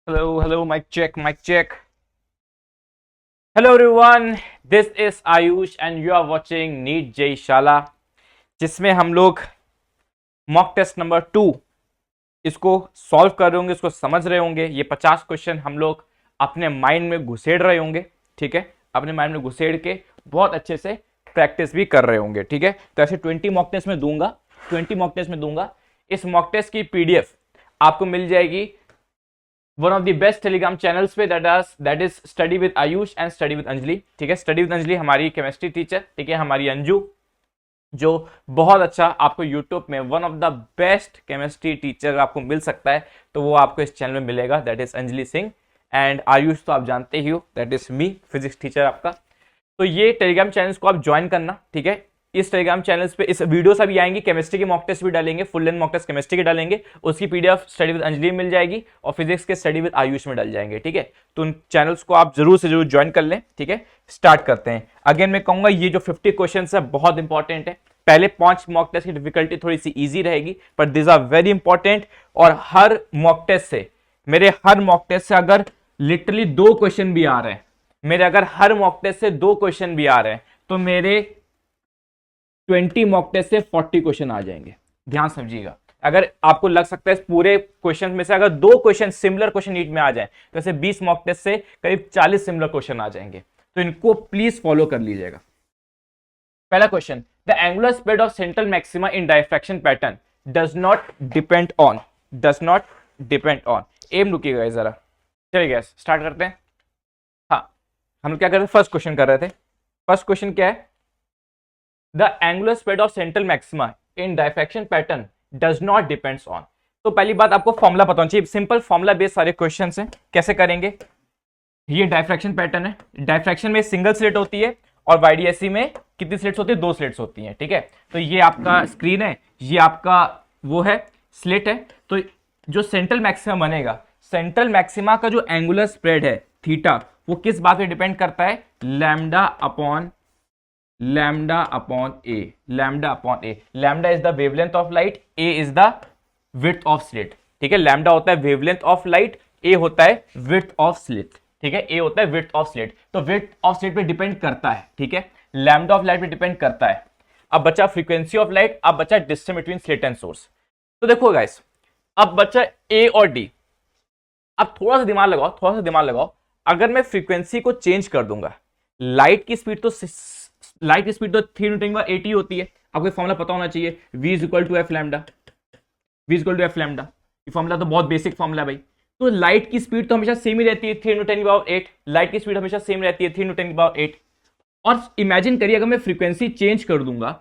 Hello, mic check, mic check. Hello everyone, this is Ayush and you are watching NEET JEE शाला, जिसमें हम लोग mock test number 2 इसको solve कर रहे होंगे, इसको समझ रहे होंगे। ये 50 क्वेश्चन हम लोग अपने माइंड में घुसेड़ रहे होंगे, ठीक है। अपने माइंड में घुसेड़ के बहुत अच्छे से प्रैक्टिस भी कर रहे होंगे, ठीक है। तो ऐसे 20 मॉक टेस्ट में दूंगा, 20 मॉक टेस्ट में दूंगा। इस मॉक टेस्ट की पीडीएफ आपको मिल जाएगी one of the best Telegram channels पे, that is study with Ayush and study with Anjali, ठीक है। स्टडी विद अंजलि हमारी केमिस्ट्री टीचर, ठीक है, हमारी अंजू, जो बहुत अच्छा आपको यूट्यूब में one of the best chemistry teacher आपको मिल सकता है, तो वो आपको इस चैनल में मिलेगा, that is Anjali Singh. And Ayush तो आप जानते ही हो, that is me, physics teacher आपका। तो ये टेलीग्राम चैनल्स को आप ज्वाइन करना, ठीक है। इस टेलीग्राम चैनल्स पे इस वीडियो से भी आएंगी, केमिस्ट्री की मॉक टेस्ट भी डालेंगे, full length mock test chemistry के डालेंगे, उसकी पीडीएफ स्टडी विद अंजलि मिल जाएगी और फिजिक्स के स्टडी विद आयुष में डल जाएंगे, ठीक है। तो उन चैनल्स को आप जरूर से जरूर ज्वाइन कर लें, ठीक है। स्टार्ट करते हैं। अगेन मैं कहूंगा ये जो 50 क्वेश्चन है बहुत इंपॉर्टेंट है। पहले 5 मॉक टेस्ट की डिफिकल्टी थोड़ी सी ईजी रहेगी, but this are very important. और हर मॉक टेस्ट से, मेरे हर मॉक टेस्ट से अगर लिटरली 2 क्वेश्चन भी आ रहे हैं, मेरे अगर हर मॉक टेस्ट से 2 क्वेश्चन भी आ रहे हैं, तो मेरे 20 मॉक टेस्ट से 40 क्वेश्चन आ जाएंगे। ध्यान समझिएगा। अगर आपको लग सकता है पूरे क्वेश्चन में से अगर 2 क्वेश्चन सिमिलर क्वेश्चन नीट में आ जाए, तो ऐसे 20 मॉक टेस्ट से करीब 40 सिमिलर क्वेश्चन आ जाएंगे। तो इनको प्लीज फॉलो कर लीजिएगा। पहला question, the angular spread of central maxima in diffraction pattern does not depend on, um रुकिएगा जरा, चलिए स्टार्ट करते हैं। हाँ, हम लोग क्या कर रहे थे, फर्स्ट क्वेश्चन कर रहे थे। फर्स्ट क्वेश्चन क्या है, the angular spread of central maxima in diffraction pattern does not depends on. तो पहली बात आपको फॉर्मूला पता होना चाहिए, सिंपल फॉर्मूला बेस्ड सारे क्वेश्चन हैं। कैसे करेंगे, ये डायफ्रैक्शन पैटर्न है, डायफ्रैक्शन में सिंगल स्लिट होती है और वाईडीएससी में कितनी स्लिट्स होती है, 2 स्लिट्स होती हैं, ठीक है। तो ये आपका स्क्रीन है, ये आपका वो है स्लिट है। तो जो सेंट्रल मैक्सिमा बनेगा, सेंट्रल मैक्सिमा का जो एंगुलर स्प्रेड है थीटा, वो किस बात पे डिपेंड करता है, lambda upon A. Lambda is the wavelength of light, A is the width of slit, ठीक है। लैम्डा होता है वेवलेंथ ऑफ लाइट, ए होता है विड्थ ऑफ स्लिट, ठीक है। ए होता है विड्थ ऑफ स्लिट, तो विड्थ ऑफ स्लिट पे डिपेंड करता है, ठीक है। लैम्डा ऑफ लाइट पे डिपेंड करता है। अब बचा फ्रीक्वेंसी ऑफ लाइट, अब बचा distance between slit and source. तो देखो गाइस, अब बचा ए और डी। अब थोड़ा सा दिमाग लगाओ, अगर मैं फ्रीक्वेंसी को चेंज कर दूंगा, लाइट की स्पीड तो 3 × 10⁻80 होती है। आपको फॉर्मूला पता होना चाहिए, v = f लैम्डा, ये फॉर्मूला तो बहुत बेसिक फॉर्मूला है भाई। तो लाइट की स्पीड तो हमेशा सेम ही रहती है, 3 × 10⁸, लाइट की स्पीड हमेशा सेम रहती है, 3 × 10⁸। और इमेजिन करिए अगर मैं फ्रीक्वेंसी चेंज कर दूंगा,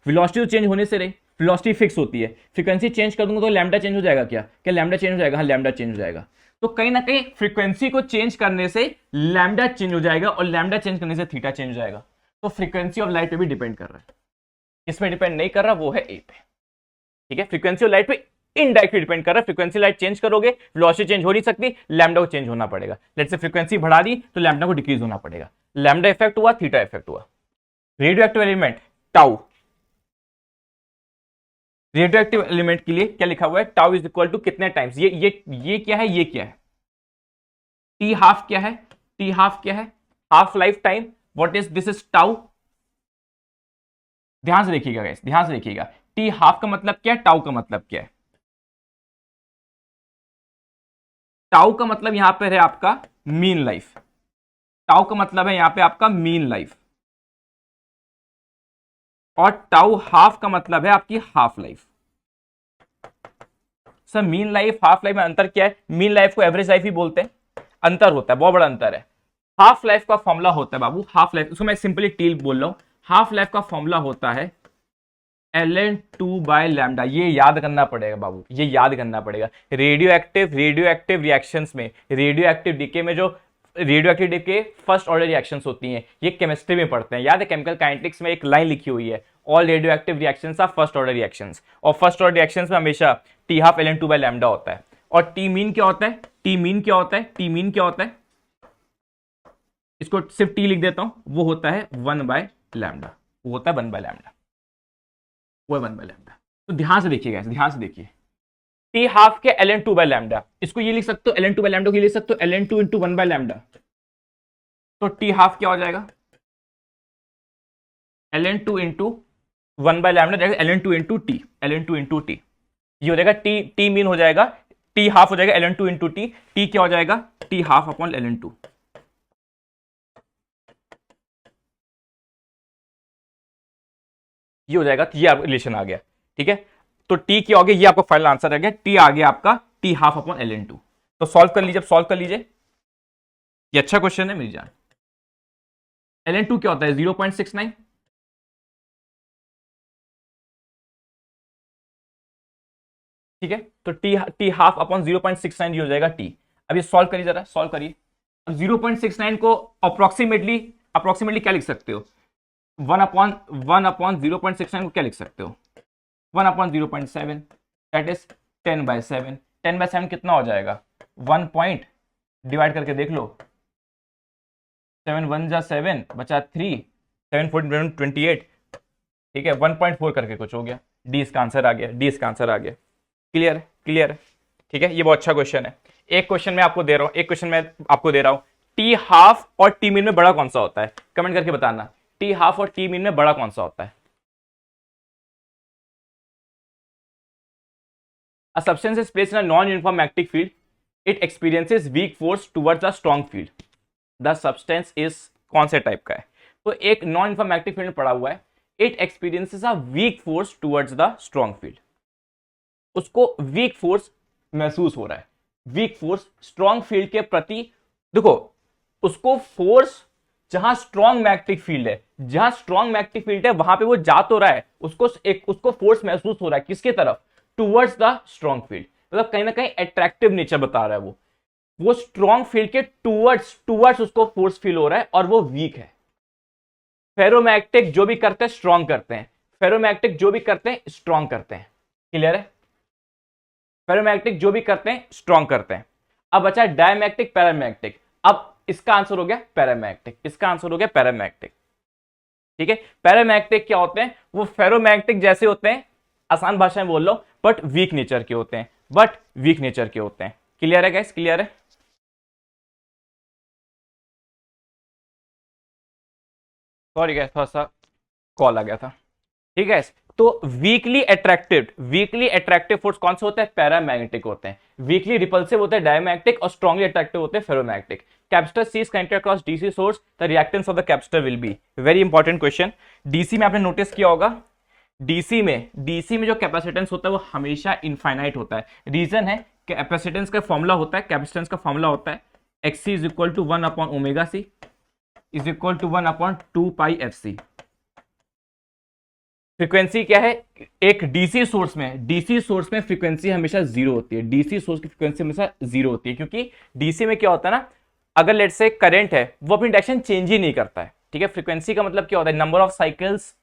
वेलोसिटी तो चेंज होने से रही, वेलोसिटी फिक्स होती है, फ्रीक्वेंसी चेंज कर दूंगा तो लैम्डा चेंज हो जाएगा। क्या लैम्डा चेंज हो जाएगा? हाँ, लैम्डा चेंज हो जाएगा। तो कहीं ना कहीं फ्रीक्वेंसी को चेंज करने से लैम्डा चेंज हो जाएगा और लैम्डा चेंज करने से थीटा चेंज हो जाएगा। तो फ्रीक्वेंसी ऑफ लाइट पे भी डिपेंड कर रहा है, इसमें डिपेंड नहीं कर रहा, वो है ए पे, ठीक है। फ्रीक्वेंसी ऑफ लाइट पे इनडायरेक्टली डिपेंड कर रहा है। फ्रीक्वेंसी लाइट चेंज करोगे, वेलोसिटी चेंज हो नहीं सकती, लैम्डा को चेंज होना पड़ेगा। लेट्स से फ्रीक्वेंसी बढ़ा दी तो लैम्डा को डिक्रीज होना पड़ेगा। लैम्डा इफेक्ट हुआ, थीटा इफेक्ट हुआ। Radio active element tau, radio active element के लिए क्या लिखा हुआ है, टाउ इज इक्वल टू कितने टाइम्स, ये क्या है, ये क्या है, टी हाफ क्या है, half life time, what is this, is tau. ध्यान से देखिएगा गाइस, ध्यान से देखिएगा, टी हाफ का मतलब क्या है, टाउ का मतलब क्या है। टाउ का मतलब यहां पर है आपका मीन लाइफ, टाउ का मतलब है यहां पे आपका मीन लाइफ, और टाउ हाफ का मतलब है आपकी half life. Sir mean life half life में अंतर क्या है? मीन लाइफ को एवरेज लाइफ ही बोलते हैं, अंतर होता है, बहुत बड़ा अंतर है। हाफ लाइफ का फॉर्मूला होता है बाबू, हाफ लाइफ, उसको मैं सिंपली टी बोल रहा हूं, हाफ लाइफ का फॉर्मूला होता है ln2/λ। ये याद करना पड़ेगा बाबू, ये याद करना पड़ेगा। रेडियो एक्टिव रिएक्शंस में, रेडियो एक्टिव डीके में, जो radioactive decay first order reactions होती हैं, ये केमिस्ट्री में पढ़ते हैं। याद है केमिकल काइनेटिक्स में एक लाइन लिखी हुई है, all radioactive reactions are first order reactions, और फर्स्ट ऑर्डर रिएक्शंस में हमेशा टी हाफ ln2/λ होता है। और टी मीन क्या होता है, टी मीन क्या होता है, इसको सिर्फ टी लिख देता हूं, वो होता है 1/λ, वो होता है 1/λ, वो है 1/λ। तो ध्यान से देखिएगा, ध्यान से देखिए, टी हाफ के ln 2 बाय लैम्डा, इसको ये लिख सकते हो ln 2 बाय लैम्डा को ये लिख सकते हो ln 2 इंटू 1 बाय लैम्डा। तो टी हाफ क्या हो जाएगा, ln 2 into 1 by lambda, ln 2 into T, ln 2 into T, ये हो जाएगा टी, टी मीन हो जाएगा, टी हाफ हो जाएगा ln 2 इंटू टी, टी क्या हो जाएगा, टी हाफ अपॉन ln 2, ये हो जाएगा। ये रिलेशन आ गया, ठीक है। तो टी क्या हो गया, ये आपका फाइनल आंसर आ गया, टी आ गया आपका टी हाफ अपॉन ln 2। तो सॉल्व कर लीजिए, सॉल्व कर लीजिए, ये अच्छा क्वेश्चन है मेरी जान। ln 2 क्या होता है, 0.69, ठीक है। तो टी हाफ अपॉन 0.69 हो जाएगा टी। अब ये सॉल्व करिए, जरा सॉल्व करिए। 0.69 को अप्रोक्सीमेटली क्या लिख सकते हो, 1 अपॉन 0.69 को क्या लिख सकते हो, 1/0.7, दैट इज 10/7। 10/7 कितना हो जाएगा, 1 पॉइंट डिवाइड करके देख लो, 7 1 जा 7 बचा 3, 7 4 28, ठीक है, 1.4 करके कुछ हो गया, डी इसका आंसर आ गया, डी इसका आंसर आ गया। क्लियर है, क्लियर है, ठीक है। ये बहुत अच्छा क्वेश्चन है। एक क्वेश्चन मैं आपको दे रहा हूं, एक क्वेश्चन मैं आपको दे रहा हूं, टी हाफ और टी मीन में बड़ा कौन सा होता है, कमेंट करके बताना, टी हाफ और टी मीन में बड़ा कौन सा होता है। A substance is placed in a non-uniform magnetic field. It experiences weak force towards a strong field. The substance is कौन से टाइप का है, तो एक नॉन यूनिफॉर्म मैग्नेटिक फील्ड में पड़ा हुआ है, it experiences a weak force towards the strong field, उसको वीक फोर्स महसूस हो रहा है, वीक फोर्स स्ट्रॉन्ग फील्ड के प्रति। देखो, उसको फोर्स जहां स्ट्रॉन्ग मैग्नेटिक फील्ड है, जहां स्ट्रॉन्ग मैग्नेटिक फील्ड है वहां पे वो जा तो रहा है, उसको फोर्स महसूस हो रहा है किसके तरफ, टुवर्ड्स द स्ट्रॉन्ग फील्ड, मतलब कहीं ना कहीं अट्रैक्टिव नेचर बता रहा है वो स्ट्रॉन्ग फील्ड के टुवर्ड्स उसको फोर्स फील हो रहा है और वो वीक है। फेरोमैग्नेटिक जो भी करते हैं स्ट्रॉन्ग करते हैं, फेरोमैग्नेटिक जो भी करते हैं स्ट्रॉन्ग करते हैं, क्लियर है। फेरोमैग्नेटिक जो भी करते हैं स्ट्रॉन्ग करते हैं। अब बचा डायमैग्नेटिक, पैरामैग्नेटिक। अब इसका आंसर हो गया पैरामैग्नेटिक, इसका आंसर हो गया पैरामैग्नेटिक, ठीक है। पैरामैग्नेटिक क्या होते हैं, वो फेरोमैग्नेटिक जैसे होते हैं, आसान भाषा में बोल लो, बट वीक नेचर के होते हैं, बट वीक नेचर के होते हैं। क्लियर है गाइस, क्लियर है। सॉरी गाइस, थोड़ा सा कॉल आ गया था, ठीक है। तो वीकली अट्रैक्टिव फोर्स कौन से होते हैं, पैरामैग्नेटिक होते हैं। वीकली रिपल्सिव होते हैं डायमैग्नेटिक, और स्ट्रांगली अट्रैक्टिव होते हैं ferromagnetic. Capacitor C is connected across DC source, the reactance of the capacitor will be, very important question. DC में आपने नोटिस किया होगा, डीसी में जो कैपेसिटेंस होता है वो हमेशा इनफाइनाइट होता है। रीजन है, कैपेसिटेंस का फॉर्मूला होता है, कैपेसिटेंस का फॉर्मूला होता है XC is equal to 1 upon omega C is equal to 1 upon 2 pi FC। Frequency क्या है, एक डीसी सोर्स में फ्रीक्वेंसी हमेशा जीरो होती है, डीसी सोर्स की फ्रीक्वेंसी हमेशा जीरो होती है, क्योंकि डीसी में क्या होता है ना, अगर लेट से करंट है वो अपनी डायरेक्शन चेंज ही नहीं करता है, ठीक है। फ्रीक्वेंसी का मतलब क्या होता है, number of cycles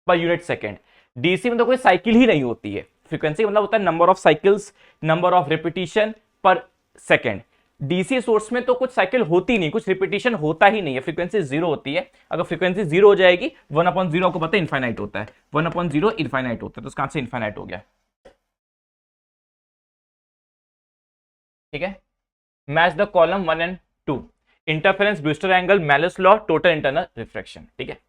per unit second. DC में तो कोई साइकिल ही नहीं होती है, फ्रीक्वेंसी का मतलब होता है number of cycles, number of repetition पर सेकेंड। डीसी सोर्स में तो कुछ साइकिल होती नहीं, कुछ रिपीटिशन होता ही नहीं है, फ्रीक्वेंसी जीरो होती है। अगर फ्रीक्वेंसी जीरो हो जाएगी, 1/0 को पता है इनफाइनाइट होता है, 1/0 इनफाइनाइट होता है, तो उसका आंसर इनफाइनाइट हो गया, ठीक है। Match the column 1 and 2, interference, Brewster angle, malleus law, total internal refraction, ठीक है।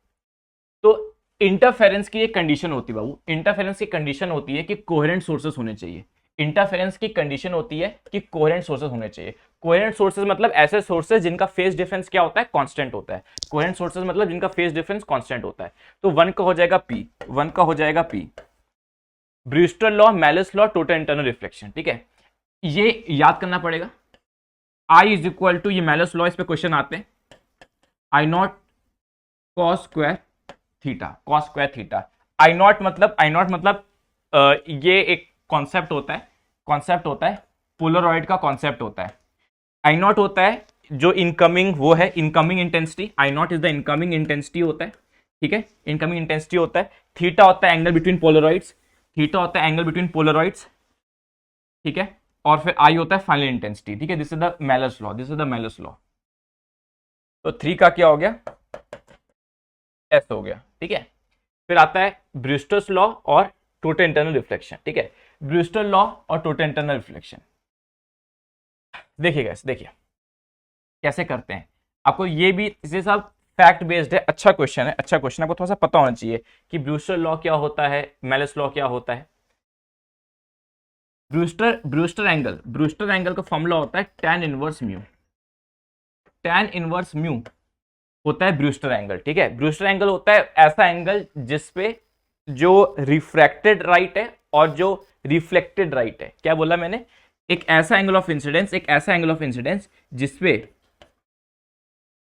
तो इंटरफेरेंस की एक कंडीशन होती है बाबू, इंटरफेरेंस की कंडीशन होती है कि कोहेरेंट सोर्सेस होने चाहिए। इंटरफेरेंस की कंडीशन होती है कि कोहेरेंट सोर्सेस होने चाहिए। कोहेरेंट सोर्सेस मतलब ऐसे सोर्सेस जिनका फेज डिफरेंस क्या होता है, कांस्टेंट होता है। कोहेरेंट सोर्सेस मतलब जिनका फेज डिफरेंस कांस्टेंट होता है। तो 1 का हो जाएगा P, 1 का हो जाएगा P, Brewster law, malleus law, total internal reflection, ठीक है। ये याद करना पड़ेगा। I इज इक्वल टू, ये मैलस लॉ, इस पे क्वेश्चन आते हैं, I not cos square theta, cos square theta. I not मतलब ये एक कॉन्सेप्ट होता है, पोलरॉइड का कॉन्सेप्ट होता है। I नॉट होता है जो इनकमिंग, वो है incoming intensity, I not is the incoming intensity होता है, ठीक है, इनकमिंग इंटेंसिटी होता है। थीटा होता है एंगल बिटवीन पोलरॉइड्स, थीटा होता है एंगल बिटवीन पोलरॉइड्स, ठीक है। और फिर I होता है फाइनल इंटेंसिटी, ठीक है। This is the malleus law, this is the malleus law. तो 3 का क्या हो गया, S हो गया, ठीक है। फिर आता है ब्रूस्टर्स लॉ और टोटल इंटरनल रिफ्लेक्शन, ठीक है। ब्रूस्टर लॉ और टोटल इंटरनल रिफ्लेक्शन। देखिए गाइस, देखिए कैसे करते हैं। आपको ये भी इसे सब फैक्ट बेस्ड है, अच्छा क्वेश्चन है, अच्छा क्वेश्चन। आपको थोड़ा सा पता होना चाहिए कि ब्रूस्टर लॉ क्या होता है, मेलिस लॉ क्या होता है। ब्रूस्टर एंगल का फॉर्मूला होता है tan inverse mu. tan inverse mu होता है ब्रूस्टर एंगल, ठीक है। ब्रूस्टर एंगल होता है ऐसा एंगल जिसपे जो रिफ्रैक्टेड राइट है और जो रिफ्लेक्टेड राइट है। क्या बोला मैंने? एक ऐसा एंगल ऑफ इंसिडेंस, एक ऐसा एंगल ऑफ इंसिडेंस जिसपे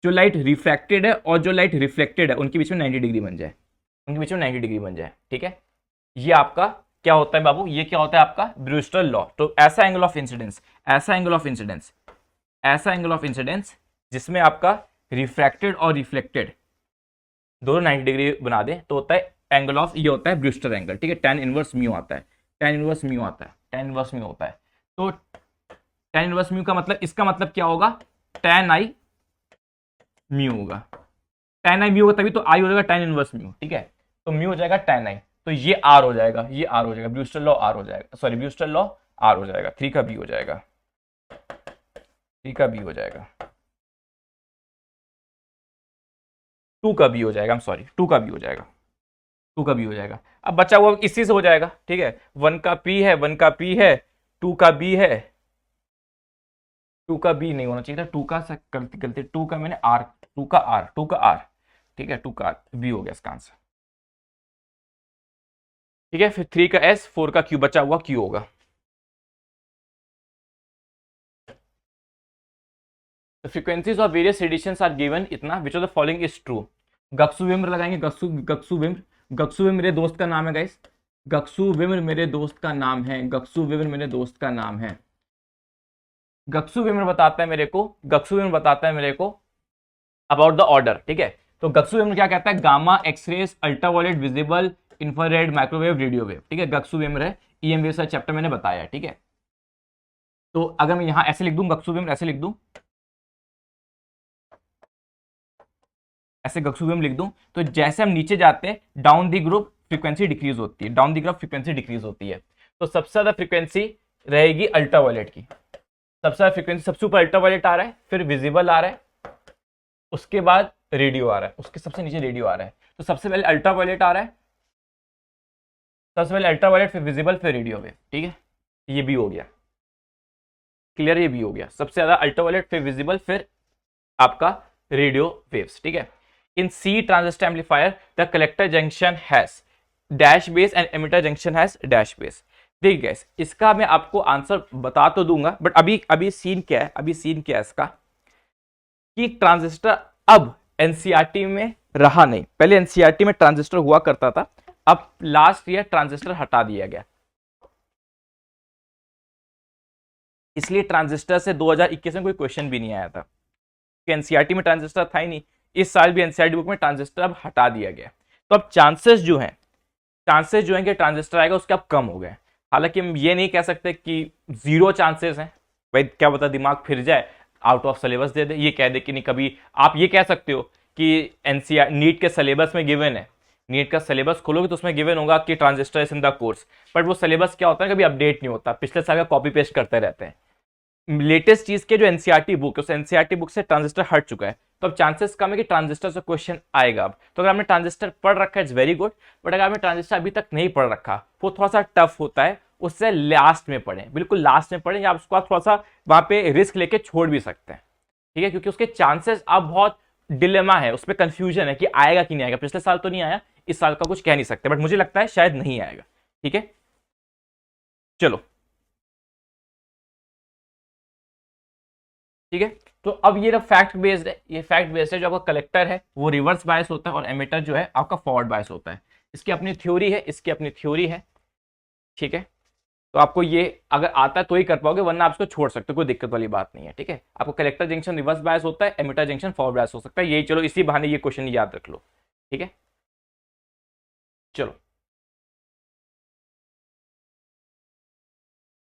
जो लाइट रिफ्रैक्टेड है और जो लाइट रिफ्लेक्टेड है उनके बीच में 90 डिग्री बन जाए, उनके बीच में 90 डिग्री बन जाए, ठीक है। ये आपका क्या होता है बाबू? ये क्या होता है आपका ब्रूस्टर लॉ। तो ऐसा एंगल ऑफ इंसिडेंस, ऐसा एंगल ऑफ इंसिडेंस, ऐसा एंगल ऑफ इंसिडेंस जिसमें आपका रिफ्रैक्टेड और रिफ्लेक्टेड दोनों 90 डिग्री बना दे तो होता है एंगल ऑफ, ये होता है ब्रूस्टर एंगल, ठीक है। tan इनवर्स म्यू आता है, tan इनवर्स म्यू आता है, tan इनवर्स म्यू होता है। तो tan इनवर्स म्यू का मतलब, इसका मतलब क्या होगा? tan i म्यू होगा, tan i म्यू होगा तभी तो आई हो जाएगा tan इनवर्स म्यू, ठीक है। तो म्यू हो जाएगा tan i, तो ये आर हो जाएगा, ये आर हो जाएगा, ब्रूस्टर लॉ आर हो जाएगा, सॉरी ब्रूस्टर लॉ आर हो जाएगा, 3 का बी हो जाएगा, 3 का बी हो जाएगा, 2 का बी हो जाएगा, सॉरी 2 का बी हो जाएगा, 2 का बी हो जाएगा। अब बचा हुआ इसी से हो जाएगा, ठीक है। 1 का पी है, 1 का पी है, 2 का बी है, 2 का बी नहीं होना चाहिए था, 2 का गलती गलती, 2 का मैंने आर, 2 का आर, 2 का आर, ठीक है, 2 का आर, बी हो गया इसका आंसर, ठीक है। फिर 3 का एस, 4 का क्यू, बचा हुआ क्यू होगा। The frequencies of various radiations are given इतना, which of the following is true। गक्सु विम्र लगाएंगे, गक्सु विम्र मेरे दोस्त का नाम है गाइस, गक्सु विम्र मेरे दोस्त का नाम है, गक्सु विम्र मेरे दोस्त का नाम है। गक्सु विम्र बताता है मेरे को, गक्सु विम्र बताता है मेरे को अबाउट द ऑर्डर, ठीक है। तो गक्सु विम्र क्या कहता है? Gamma, X rays, ultraviolet, visible, infrared, microwave, radio wave, ठीक है। गक्सु विम्र है, ईएम वेव का चैप्टर मैंने बताया, ठीक है। तो अगर मैं यहां ऐसे लिख दूं, गक्सु विम्र ऐसे लिख दूं, ऐसे गक्सु विम्र लिख दूं, तो जैसे हम नीचे जाते हैं down the group frequency decrease होती है, down the group frequency decrease होती है। तो सबसे ज्यादा फ्रीक्वेंसी रहेगी अल्ट्रावायलेट की, सबसे ज्यादा फ्रीक्वेंसी, सबसे ऊपर अल्ट्रावायलेट आ रहा है, फिर विजिबल आ रहा है, उसके बाद रेडियो आ रहा है, उसके सबसे नीचे रेडियो आ रहा है। तो सबसे पहले अल्ट्रावायलेट आ रहा है, सबसे पहले अल्ट्रावायलेट, फिर विजिबल, फिर रेडियो वेव, ठीक है। ये भी हो गया क्लियर, ये भी हो गया। सबसे ज्यादा अल्ट्रावायलेट, फिर विजिबल, फिर आपका रेडियो वेव्स, ठीक है। In CE transistor amplifier the collector junction has dash base and emitter junction has dash base. देखिए गाइस, इसका मैं आपको आंसर बता तो दूंगा, बट अभी सीन क्या है, अभी सीन क्या है इसका कि ट्रांजिस्टर अब एनसीईआरटी में रहा नहीं। पहले एनसीईआरटी में ट्रांजिस्टर हुआ करता था, अब लास्ट ईयर ट्रांजिस्टर हटा दिया गया, इसलिए ट्रांजिस्टर से 2021 में कोई क्वेश्चन भी नहीं आया था, एनसीईआरटी में ट्रांजिस्टर था ही नहीं। इस साल भी एनसीईआरटी बुक में ट्रांजिस्टर अब हटा दिया गया, तो अब चांसेस जो हैं कि ट्रांजिस्टर आएगा उसके अब कम हो गए। हालांकि हम ये नहीं कह सकते कि 0 चांसेस हैं, भाई क्या पता दिमाग फिर जाए, आउट ऑफ सिलेबस दे दे, ये कह दे कि नहीं। कभी आप ये कह सकते हो कि एनसीईआर नीट के सिलेबस में गिवन है, नीट का सिलेबस खोलोगे तो उसमें गिवन होगा कि transistor is in the course, but वो सिलेबस क्या होता है, कभी अपडेट नहीं होता, पिछले साल का कॉपी पेस्ट करते रहते हैं। लेटेस्ट चीज के जो एनसीईआरटी बुक है, उस एनसीईआरटी बुक से ट्रांजिस्टर हट चुका है, तो अब चांसेस कम है कि ट्रांजिस्टर से क्वेश्चन आएगा। अब तो अगर आपने ट्रांजिस्टर पढ़ रखा है इट्स वेरी गुड, बट अगर आपने ट्रांजिस्टर अभी तक नहीं पढ़ रखा, वो थोड़ा सा टफ होता है, उससे लास्ट में पढ़ें, बिल्कुल लास्ट में पढ़ें, या आप उसको थोड़ा सा वहां पे रिस्क लेके छोड़ भी सकते हैं, ठीक है, क्योंकि उसके चांसेस अब बहुत डिलेमा है, उसमें कंफ्यूजन है कि आएगा कि नहीं आएगा। पिछले साल तो नहीं आया, इस साल का कुछ कह नहीं सकते, बट मुझे लगता है शायद नहीं आएगा, ठीक है। चलो ठीक है, तो अब ये फैक्ट बेस्ड है, ये फैक्ट बेस्ड है। जो आपका कलेक्टर है वो रिवर्स बायस होता है और एमिटर जो है आपका फॉरवर्ड बायस होता है। इसकी अपनी थ्योरी है, इसकी अपनी थ्योरी है, ठीक है। तो आपको ये अगर आता है तो ही कर पाओगे, वरना आप इसको छोड़ सकते हो, कोई दिक्कत वाली बात नहीं है, ठीक है। आपको कलेक्टर जंक्शन रिवर्स बायस होता है, एमिटर जंक्शन फॉरवर्ड बायस हो सकता है, यही चलो इसी बहाने ये क्वेश्चन याद रख लो, ठीक है। चलो,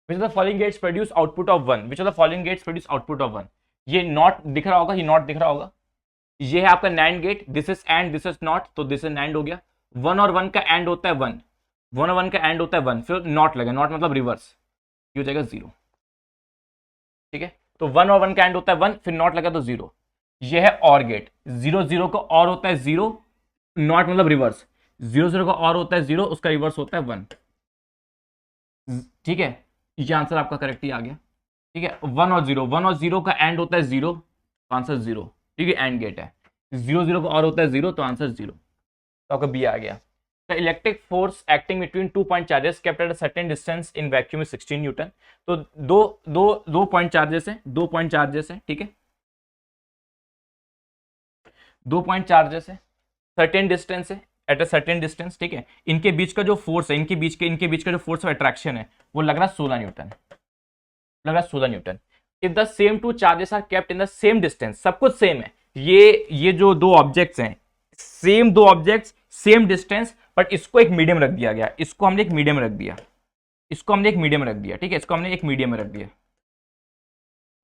which of the following gates produce output of 1, which of the following gates produce output of 1। ये नॉट दिख रहा होगा, ये नॉट दिख रहा होगा, ये है आपका NAND gate, this is AND, this is NOT, तो दिस इज नैंड हो गया। 1 और 1 का एंड होता है 1, 1 और 1 का एंड होता है 1, फिर नॉट लगे, नॉट मतलब रिवर्स, ये हो जाएगा 0। ठीक है, तो 1 और 1 का एंड होता है 1, फिर नॉट लगा तो 0। ये है और गेट। 0 0 का और होता है 0, नॉट मतलब रिवर्स। 0 0 का और होता है 0, उसका रिवर्स होता है 1। ठीक है, ये आंसर आपका करेक्ट ही आ गया। ठीक है, 1 और 0, 1 और 0 का एंड होता है 0, तो आंसर 0। ठीक है, एंड गेट है। 0 0 का और होता है 0, तो आंसर 0, तो आपका बी आ गया। The electric force acting between 2 point charges kept at a certain distance in vacuum is 16 Newton. तो दो पॉइंट चार्जेस हैं, 2 पॉइंट चार्जेस हैं। ठीक है, 2 पॉइंट चार्जेस है, सर्टेन डिस्टेंस है, एट अ सर्टेन डिस्टेंस। ठीक है, इनके बीच का जो फोर्स है, इनके बीच का जो फोर्स ऑफ अट्रैक्शन है, वो लग रहा है 16 न्यूटन, लग रहा है 16 newton. If the same two charges are kept in the same distance, सब कुछ सेम है। ये जो दो ऑब्जेक्ट्स हैं, सेम दो ऑब्जेक्ट्स, सेम डिस्टेंस, बट इसको एक मीडियम रख दिया गया, इसको हमने एक मीडियम रख दिया, इसको हमने एक मीडियम रख दिया। ठीक है, इसको हमने एक मीडियम रख दिया,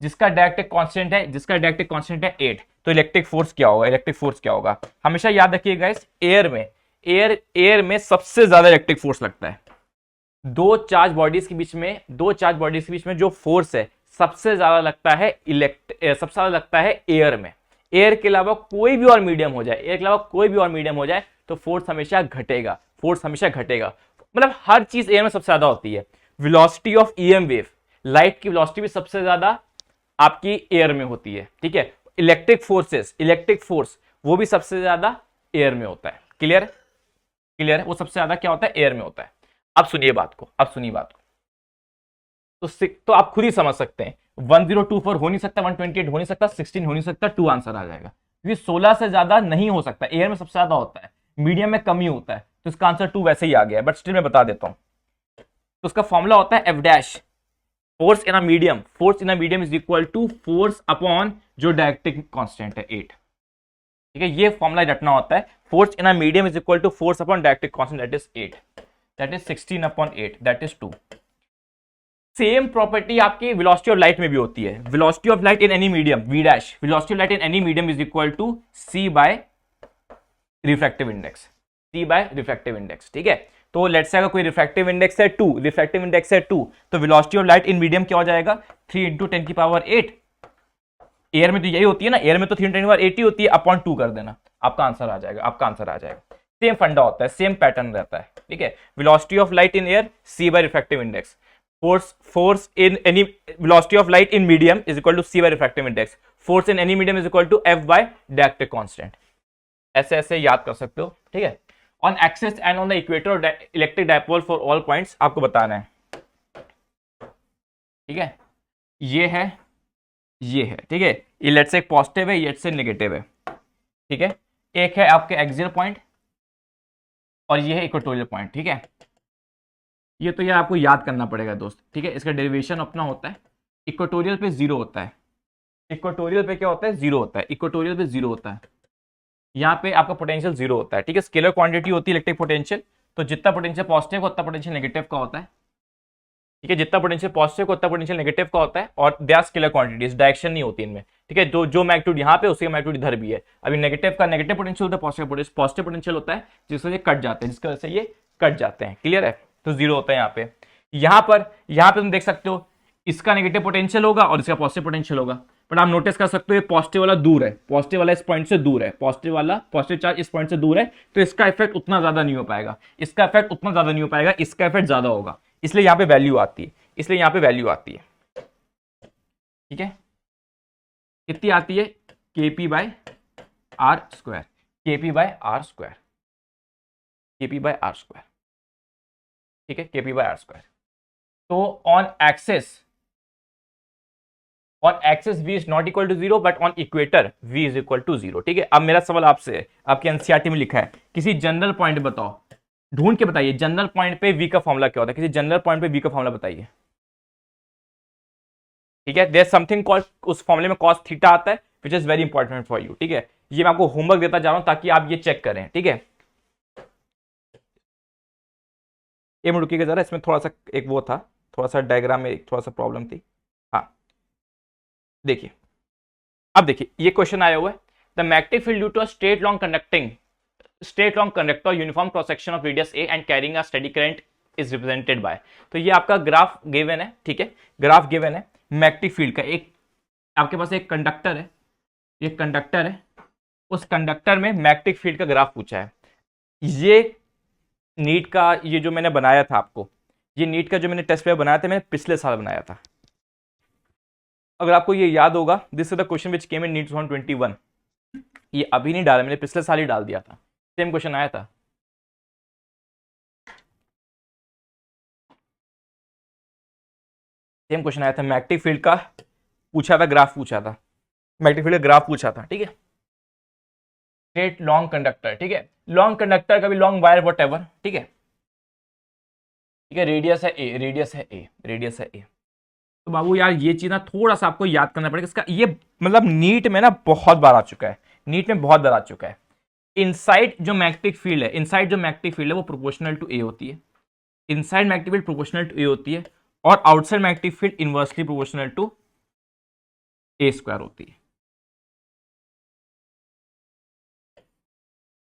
जिसका डायरेक्टिक कांस्टेंट है, जिसका डायरेक्टिक कांस्टेंट है 8। तो इलेक्ट्रिक फोर्स क्या होगा, इलेक्ट्रिक फोर्स क्या होगा? हमेशा याद रखिएगा, इस एयर में सबसे ज्यादा इलेक्ट्रिक फोर्स लगता है। दो चार्ज बॉडीज के बीच में, जो फोर्स है सबसे ज्यादा लगता है सबसे ज्यादा लगता है एयर में। एयर के अलावा कोई भी और मीडियम हो जाए, एयर के अलावा कोई भी और मीडियम हो जाए, तो फोर्स हमेशा घटेगा, फोर्स हमेशा घटेगा। मतलब हर चीज एयर में सबसे ज्यादा होती है। Velocity of EM wave, light की वेलोसिटी भी सबसे ज्यादा आपकी एयर में होती है। ठीक है, इलेक्ट्रिक फोर्स वो भी सबसे ज्यादा एयर में होता है। क्लियर? क्लियर है, वो सबसे ज्यादा क्या होता है, एयर में होता है। अब सुनिए बात को, तो आप खुद ही समझ सकते हैं, 1024 हो नहीं सकता, 128 हो नहीं सकता, 16 हो नहीं सकता, 2 आंसर आ जाएगा, क्योंकि 16 से ज्यादा नहीं हो सकता। एयर में सबसे ज्यादा होता है, मीडियम में कम ही होता है, तो इसका आंसर 2 वैसे ही आ गया है, बट स्टिल मैं बता देता हूं। तो उसका फॉर्मूला होता है F dash, force in a medium is equal to force upon जो डायरेक्टिक कांस्टेंट है 8। ठीक है, ये फॉर्मूला रटना होता है, force in a medium is equal to force upon dielectric constant, that is 8, that is 16 upon 8, that is 2। Same property आपकी velocity of light में भी होती है। Velocity of light in any medium, v dash, velocity of light in any medium is equal to c by refractive index, ठीक है, तो let's say अगर कोई रिफ्रैक्टिव इंडेक्स है 2, तो velocity of light in medium क्या हो जाएगा, 3 इंटू 10 की पावर 8। एयर में तो यही होती है ना, एयर में तो 3 10 की पावर 8 ही होती है, अपॉन 2 कर देना, आपका आंसर आ जाएगा, सेम फंडा होता है, सेम पैटर्न रहता है। ठीक है, velocity of light in air C by refractive index, force in any velocity of light in medium is equal to c by refractive index, force in any medium is equal to f by dielectric constant। ऐसे ऐसे याद कर सकते हो। ठीक है, on axis and on the equator of electric dipole for all points आपको बताना है। ठीक है, ये है, ठीक है, ये लेट्स से एक पॉजिटिव है, ये से नेगेटिव है। ठीक है, एक है आपके एक्सियल पॉइंट और ये है इक्वेटोरियल पॉइंट। ठीक है, ये तो यार आपको याद करना पड़ेगा दोस्त। ठीक है, इसका डेरिवेशन अपना होता है, इक्वेटोरियल पे 0 होता है, इक्वेटोरियल पे क्या होता है, 0 होता है, इक्वेटोरियल पे 0 होता है, यहाँ पे आपका पोटेंशियल 0 होता है। ठीक है, स्केलर क्वांटिटी होती है इलेक्ट्रिक पोटेंशियल, तो जितना पोटेंशियल पॉजिटिव का उतना पोटेंशियल नेगेटिव का होता है। ठीक है, जितना पोटेंशियल पॉजिटिव का उतना पोटेंशियल नेगेटिव का होता है, और they are scalar quantities, direction नहीं होती इनमें। ठीक है, जो मैग्नीट्यूड यहाँ पे उसकी मैग्नीट्यूड इधर भी है। अभी नेगेटिव का नेगेटिव पोटेंशियल होता है, पॉजिटिव पोटेंशियल होता है, जिससे ये कट जाते हैं, जिसकी वजह से ये कट जाते हैं। क्लियर है, तो 0 होता है यहाँ पे। यहाँ पे तुम देख सकते हो, इसका नेगेटिव पोटेंशियल होगा और इसका पॉजिटिव पोटेंशियल होगा, बट आप नोटिस कर सकते हो ये पॉजिटिव वाला दूर है, पॉजिटिव वाला इस पॉइंट से दूर है, पॉजिटिव चार्ज इस पॉइंट से दूर है, तो इसका इफेक्ट उतना ज्यादा नहीं हो पाएगा, इसका इफेक्ट ज्यादा होगा, इसलिए यहाँ पे वैल्यू आती है। ठीक है, कितनी आती है, केपी बाय आर स्क्वायर, ठीक है, केपी बाय आर स्क्वायर। तो on axis v is not equal to 0, but on equator v is equal to 0। ठीक है, अब मेरा सवाल आपसे है, आपके एनसीईआरटी में लिखा है, किसी जनरल पॉइंट बताओ, ढूंढ के बताइए जनरल पॉइंट पे v का फॉर्मूला क्या होता है, किसी जनरल पॉइंट पे v का फॉर्मूला बताइए। ठीक है, देयर समथिंग कॉल्ड, उस फॉर्मूले में cos थीटा आता है, which is very important for you. ठीक है, ये मैं आपको होमवर्क देता जा रहा हूं ताकि आप ये चेक करें। ठीक है, ये में रुकिएगा जरा, इसमें थोड़ा सा एक वो था, थोड़ा सा डायग्राम में थोड़ा सा प्रॉब्लम थी। हाँ, देखिए, अब देखिए ये क्वेश्चन आया हुआ है, the magnetic field due to a straight long conducting straight long conductor, uniform cross section of radius a and carrying a steady current is represented by। तो ये आपका ग्राफ गिवन है, ठीक है, ग्राफ गिवन है मैग्नेटिक फील्ड का। एक आपके पास एक कंडक्टर है, ये कंडक्टर है, उस कंडक्टर में मैग्नेटिक फील्ड का ग्राफ पूछा है। ये नीट का ये जो मैंने बनाया था आपको, ये नीट का जो मैंने टेस्ट पेपर बनाया था, मैंने पिछले साल बनाया था। अगर आपको ये याद होगा, this is the question which came in NEET 2021। ये अभी नहीं डाला मैंने, पिछले साल ही डाल दिया था, सेम क्वेश्चन आया था। सेम क्वेश्चन आया था, मैग्नेटिक फील्ड का पूछा था, ग्राफ पूछा था, मैग्नेटिक फील्ड का ग्राफ पूछा था, ठीक है। स्ट्रेट लॉन्ग कंडक्टर, ठीक है, लॉन्ग कंडक्टर का भी लॉन्ग वायर वट एवर, ठीक है, ठीक है, रेडियस है ए, रेडियस है ए, रेडियस है ए। तो बाबू यार ये चीज ना थोड़ा सा आपको याद करना पड़ेगा, इसका ये मतलब नीट में ना बहुत बार आ चुका है, नीट में बहुत बार आ चुका है। इनसाइड जो मैग्नेटिक फील्ड है, इनसाइड जो मैग्नेटिक फील्ड है वो प्रोपोर्शनल टू ए होती है, inside magnetic field proportional to a होती है, और outside magnetic field inversely proportional to a square होती है,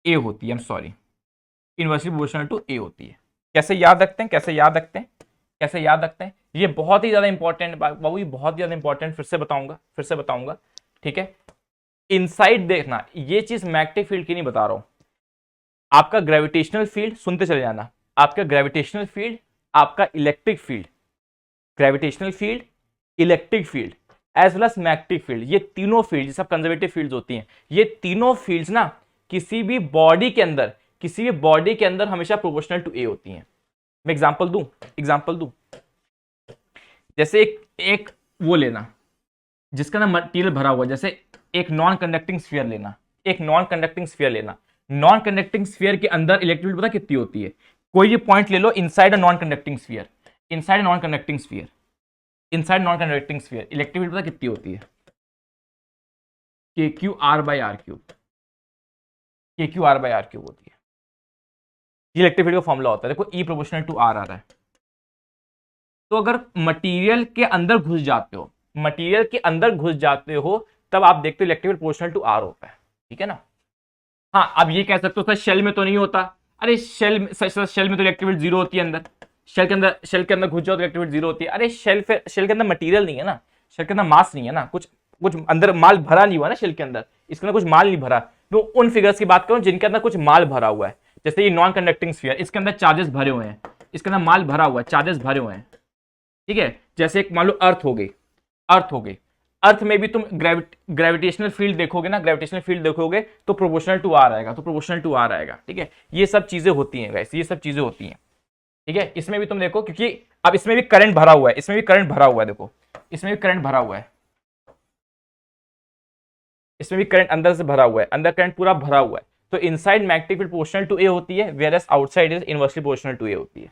ए होती है, I am sorry, inversely proportional to a होती है। कैसे याद रखते हैं, कैसे याद रखते हैं, कैसे याद रखते हैं, ये बहुत ही ज्यादा इंपॉर्टेंट बाबू, ये बहुत ही ज्यादा इंपॉर्टेंट, फिर से बताऊंगा, फिर से बताऊंगा, ठीक है। इनसाइड देखना, ये चीज मैग्नेटिक फील्ड की नहीं बता रहा हूं, आपका ग्रेविटेशनल फील्ड, सुनते चले जाना, आपका ग्रेविटेशनल फील्ड, आपका electric field, gravitational field, electric field as well as magnetic field, ये तीनों फील्ड सब कंजर्वेटिव फील्ड्स होती हैं, ये तीनों फील्ड्स ना किसी भी बॉडी के अंदर, किसी भी बॉडी के अंदर हमेशा प्रोपोर्शनल टू ए होती हैं। मैं एग्जांपल दूं, एग्जांपल दूं, जैसे एक वो लेना जिसका ना मटेरियल भरा हुआ, जैसे एक नॉन कंडक्टिंग स्फीयर लेना, एक नॉन कंडक्टिंग स्फीयर लेना, नॉन कंडक्टिंग स्फीयर के अंदर इलेक्ट्रिक फील्ड पता कितनी होती है, कोई भी पॉइंट ले लो inside a non conducting sphere, inside non conducting sphere, inside non conducting sphere electric field पता कितनी होती है, k q r by r cube, k q r by r cube होती है। ये इलेक्ट्रिक फील्ड का फॉर्मूला होता है, देखो ई प्रोपोर्शनल टू आर आ रहा है। तो अगर मटेरियल के अंदर घुस जाते हो, मटेरियल के अंदर घुस जाते हो, तब आप देखते हो electric field proportional to R होता है, ठीक है ना। हाँ, अब ये कह सकते हो सर शेल में तो नहीं होता, अरे शेल में तो इलेक्ट्रिक फील्ड जीरो होती है अंदर, शेल के अंदर घुस जाओ तो इलेक्ट्रिक फील्ड जीरो होती है। अरे शेल के अंदर मटेरियल नहीं है ना, शेल के अंदर मास नहीं है ना, कुछ अंदर माल भरा नहीं हुआ ना शेल के अंदर, इसके अंदर कुछ माल नहीं भरा। तो उन फिगर्स की बात करूं जिनके अंदर कुछ माल भरा हुआ है, जैसे ये नॉन कंडक्टिंग स्फीयर, इसके अंदर चार्जेस भरे हुए हैं, इसके अंदर माल भरा हुआ है, चार्जेस भरे हुए हैं, ठीक है। जैसे एक मान लो अर्थ हो गई, अर्थ हो गई, अर्थ में भी तुम ग्रेविटेशनल फील्ड देखोगे ना, ग्रेविटेशनल फील्ड देखोगे तो प्रोपोर्शनल टू आर आएगा, तो प्रोपोर्शनल टू आर आएगा, ठीक है। ये सब चीजें होती हैं गाइस, ये सब चीजें होती हैं, ठीक है। इसमें भी तुम देखो, क्योंकि अब इसमें भी करंट भरा हुआ है, इसमें भी करंट भरा हुआ है, देखो इसमें भी करंट भरा हुआ है, इसमें भी करंट अंदर से भरा हुआ है, अंदर करंट पूरा भरा हुआ है। तो inside magnetic field proportional to a होती है, whereas outside is inversely proportional to a होती है,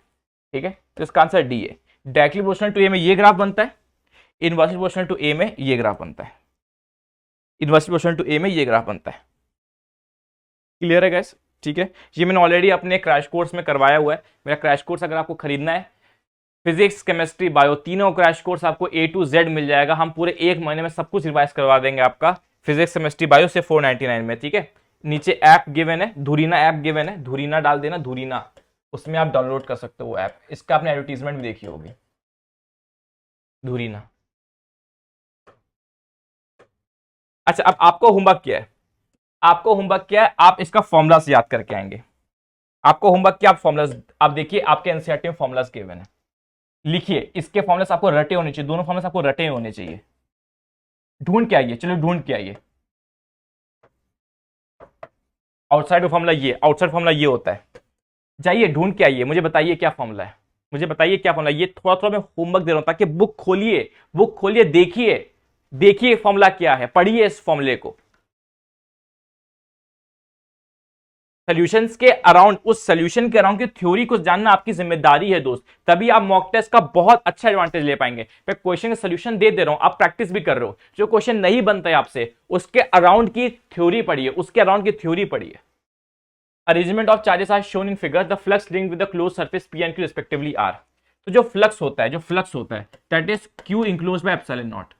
ठीक है। तो इसका आंसर डी है। डायरेक्टली प्रोपोर्शनल टू ए में ये ग्राफ बनता है, इनवर्सली प्रोपोर्शनल टू ए में ये ग्राफ बनता है, इनवर्सली प्रोपोर्शनल टू ए में ये ग्राफ बनता है। क्लियर है गाइस, ठीक है। ये मैंने ऑलरेडी अपने क्रैश कोर्स में करवाया हुआ है, मेरा क्रैश कोर्स अगर आपको खरीदना है, फिजिक्स केमिस्ट्री बायो तीनों क्रैश कोर्स आपको A to Z मिल जाएगा, हम पूरे एक महीने में सब कुछ रिवाइज करवा देंगे आपका फिजिक्स केमिस्ट्री बायो से 499 में, ठीक है। नीचे ऐप गिवन है, धुरीना ऐप गिवन है, धुरीना डाल देना, धुरीना, उसमें आप डाउनलोड कर सकते हो वो ऐप, इसका आपने एडवर्टीजमेंट भी देखी होगी, धुरीना। अच्छा, अब आपको होमवर्क क्या है, आपको होमवर्क क्या है, आप इसका फॉर्मूला से याद करके आएंगे। आपको होमवर्क क्या, आप फॉर्मूलाज आप देखिए, आपके एनसीईआरटी में फॉर्मूलाज गिवन है, लिखिए, इसके फॉर्मूलाज आपको रटे होने चाहिए, दोनों फॉर्मूलाज आपको रटे होने चाहिए। ढूंढ के आइए, चलो ढूंढ के आइए। आउटसाइड फॉर्मूला ये, आउटसाइड फॉर्मूला ये होता है, जाइए ढूंढ के आइए, मुझे बताइए क्या फॉर्मूला है, मुझे बताइए क्या फॉर्मूला। ये थोड़ा थोड़ा मैं होमवर्क दे रहा हूं ताकि बुक खोलिए, बुक खोलिए, देखिए, देखिए फॉर्मूला क्या है, पढ़िए इस फॉर्मूले को। सॉल्यूशंस के अराउंड, उस सॉल्यूशन के अराउंड की थ्योरी को जानना आपकी जिम्मेदारी है दोस्त, तभी आप मॉक टेस्ट का बहुत अच्छा एडवांटेज ले पाएंगे। मैं क्वेश्चन का सॉल्यूशन दे दे रहा हूं, आप प्रैक्टिस भी कर रहे हो, जो क्वेश्चन नहीं बनता है आपसे उसके अराउंड की थ्योरी पढ़िए, उसके अराउंड की थ्योरी पढ़िए। Arrangement of charges are shown in figure, the flux linked with the closed surface P and Q respectively are. तो जो फ्लक्स होता है, जो फ्लक्स होता है that is q enclose by epsilon naught,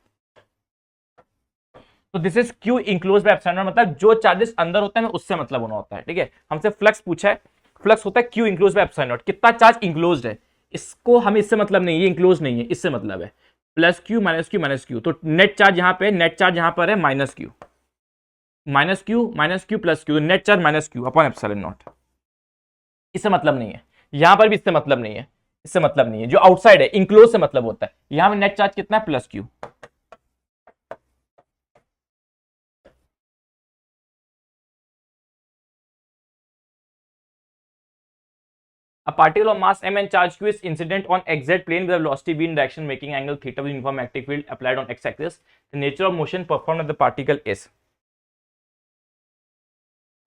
तो this is q enclose by epsilon, मतलब जो चार्जेस अंदर होते हैं उससे मतलब होना होता है, ठीक है। हमसे फ्लक्स पूछा है, फ्लक्स होता है Q enclose by epsilon not, कितना चार्ज इंक्लोज है, इसको हम इससे मतलब नहीं, ये इंक्लोज नहीं है, इससे मतलब है plus Q minus Q minus Q. तो नेट चार्ज यहाँ पे, नेट चार्ज यहाँ पर है minus Q plus Q, net charge minus Q upon epsilon not. इससे मतलब नहीं है, यहां पर भी इससे मतलब नहीं है, इससे मतलब नहीं है, जो आउटसाइड है इंक्लोज से मतलब होता है। यहां में नेट चार्ज कितना है, plus Q. A particle of mass m and charge q is incident on xz plane with a velocity v in direction making angle theta with uniform magnetic field applied on x-axis. The nature of motion performed on the particle is.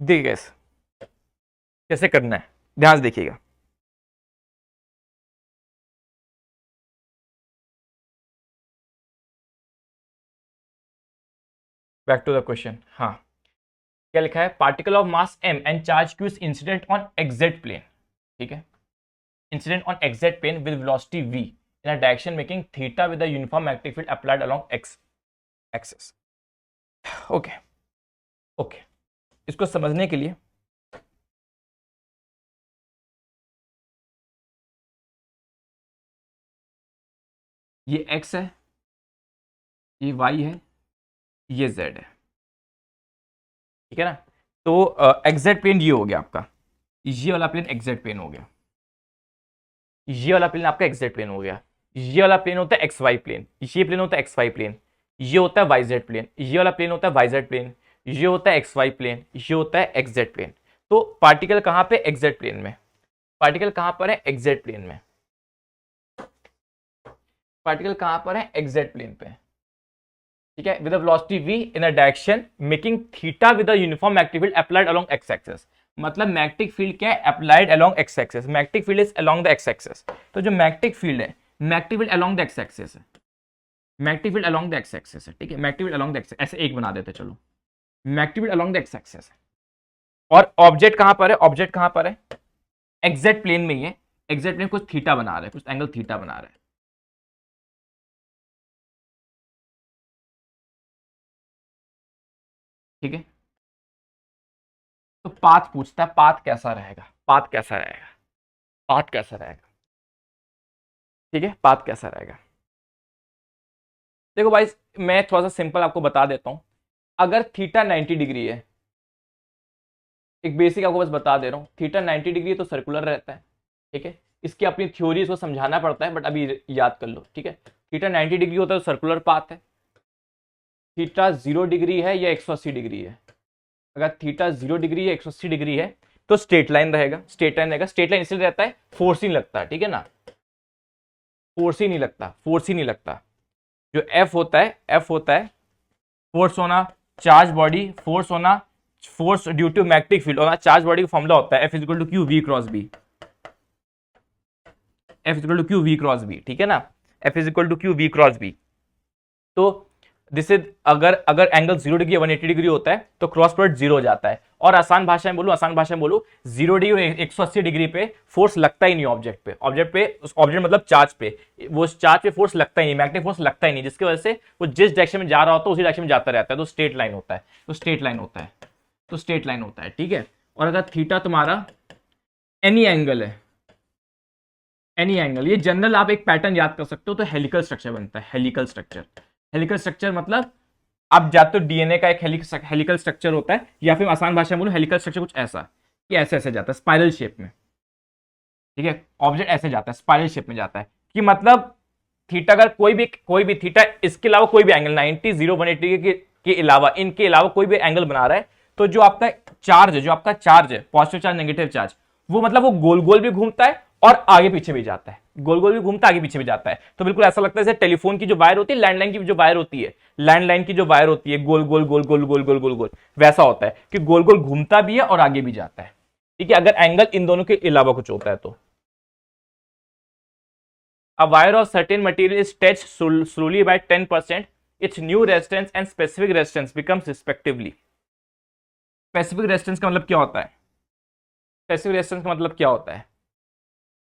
देखिए कैसे करना है, ध्यान से देखिएगा। Back to the question. हाँ, क्या लिखा है, particle of mass m and charge q is incident on xz plane, ठीक है, incident on xz plane with velocity v in a direction making theta with a uniform magnetic field applied along x axis. Okay okay, इसको समझने के लिए ये x है, ये y है, ये z है, ठीक है ना। तो एग्जैक्ट प्लेन ये हो गया आपका, ये वाला प्लेन एग्जैक्ट प्लेन हो गया, ये वाला प्लेन आपका एग्जैक्ट प्लेन हो गया। ये वाला प्लेन होता है एक्स वाई प्लेन, ये प्लेन होता है एक्स वाई प्लेन, ये होता है वाई जेड प्लेन, ये वाला प्लेन होता है वाई जेड प्लेन, ये होता है एक्स वाई प्लेन, ये होता है एक्स जेड प्लेन। तो पार्टिकल कहां पे, एग्जैक्ट प्लेन में। पार्टिकल कहां पर है, एग्जैक्ट प्लेन में। पार्टिकल कहां पर है, एग्जैक्ट प्लेन पे, ठीक है, with velocity v in a direction making theta with a uniform magnetic field applied along x axis. मतलब मैग्नेटिक फील्ड क्या है, applied along x axis, magnetic field is along the x axis. तो जो magnetic field है, magnetic field along the x axis है, magnetic field along the x axis है, ठीक है, magnetic field along the x, ऐसे एक बना देते चलो, magnetic field along the x axis है। और ऑब्जेक्ट कहां पर है, ऑब्जेक्ट कहां पर है, एग्जैक्ट प्लेन में ही है, एग्जैक्ट प्लेन कुछ थीटा बना रहा है, कुछ एंगल थीटा बना रहा है, ठीक है। तो पाथ पूछता है, पाथ कैसा रहेगा, पाथ कैसा रहेगा, पाथ कैसा रहेगा, ठीक है, पाथ कैसा रहेगा। देखो भाई, मैं थोड़ा सा सिंपल आपको बता देता हूं। अगर थीटा 90 डिग्री है, एक बेसिक आपको बस बता दे रहा हूं, थीटा 90 डिग्री तो सर्कुलर रहता है, ठीक है। इसकी अपनी थ्योरी इसको समझाना पड़ता है, बट अभी याद कर लो, ठीक है। थीटा 90 डिग्री होता है तो सर्कुलर पाथ है। थीटा 0 डिग्री है या 180 डिग्री है, अगर थीटा 0 डिग्री या 180 डिग्री है तो स्ट्रेट लाइन रहेगा, स्ट्रेट लाइन रहेगा। स्ट्रेट लाइन इसलिए रहता है, फोर्स ही नहीं लगता, ठीक है ना, फोर्स ही नहीं लगता, फोर्स ही नहीं लगता। जो एफ होता है, एफ होता है फोर्स होना, चार्ज बॉडी, फोर्स होना, force due to magnetic field होना। चार्ज बॉडी का फॉर्मूला होता है F equal to Q V cross B, F equal to Q V cross B, ठीक है ना, F is equal to Q V cross B. तो this is, अगर अगर एंगल 0 डिग्री 180 डिग्री होता है तो क्रॉस प्रोडक्ट 0 हो जाता है। और आसान भाषा में बोलूं, आसान भाषा में बोलूं, 0 डिग्री 180 डिग्री पे फोर्स लगता ही नहीं ऑब्जेक्ट पे, ऑब्जेक्ट पे, ऑब्जेक्ट मतलब चार्ज पे, वो चार्ज पे फोर्स लगता ही नहीं, मैग्नेटिक फोर्स लगता ही नहीं, जिसकी वजह से वो जिस डायरेक्शन में जा रहा होता है उसी डायरेक्शन में जाता रहता है। तो स्ट्रेट लाइन होता है, तो स्ट्रेट लाइन होता है, तो स्ट्रेट लाइन होता है, ठीक है। और अगर थीटा तुम्हारा एनी एंगल है, एनी एंगल, ये जनरल आप एक पैटर्न याद कर सकते हो, तो हेलिकल स्ट्रक्चर बनता है, हेलिकल स्ट्रक्चर। हेलिकल स्ट्रक्चर मतलब आप जाते हो डीएनए का एक हेलिकल स्ट्रक्चर होता है, या फिर आसान भाषा में बोलो हेलिकल स्ट्रक्चर कुछ ऐसा कि ऐसे ऐसे जाता है स्पाइरल शेप में, ठीक है, ऑब्जेक्ट ऐसे जाता है स्पाइरल शेप में जाता है। कि मतलब थीटा, अगर कोई भी थीटा, इसके अलावा कोई भी एंगल 90 0 180 के अलावा, इनके अलावा कोई भी एंगल बना रहा है, तो जो आपका चार्ज है, जो आपका चार्ज है, पॉजिटिव चार्ज नेगेटिव चार्ज, वो मतलब वो गोल गोल भी घूमता है और आगे पीछे भी जाता है, गोल गोल भी घूमता है, आगे पीछे भी जाता है। तो बिल्कुल ऐसा लगता है जैसे टेलीफोन की जो वायर होती है, लैंडलाइन की जो वायर होती है, लैंडलाइन की जो वायर होती है, गोल गोल गोल गोल गोल गोल गोल गोल, वैसा होता है कि गोल गोल घूमता भी है और आगे भी जाता है, ठीक है, अगर एंगल इन दोनों के अलावा कुछ होता है तो। A wire of certain material is stretched slowly by 10%. Its new resistance and specific resistance becomes respectively. Specific resistance का मतलब क्या होता है? Specific resistance का मतलब क्या होता है?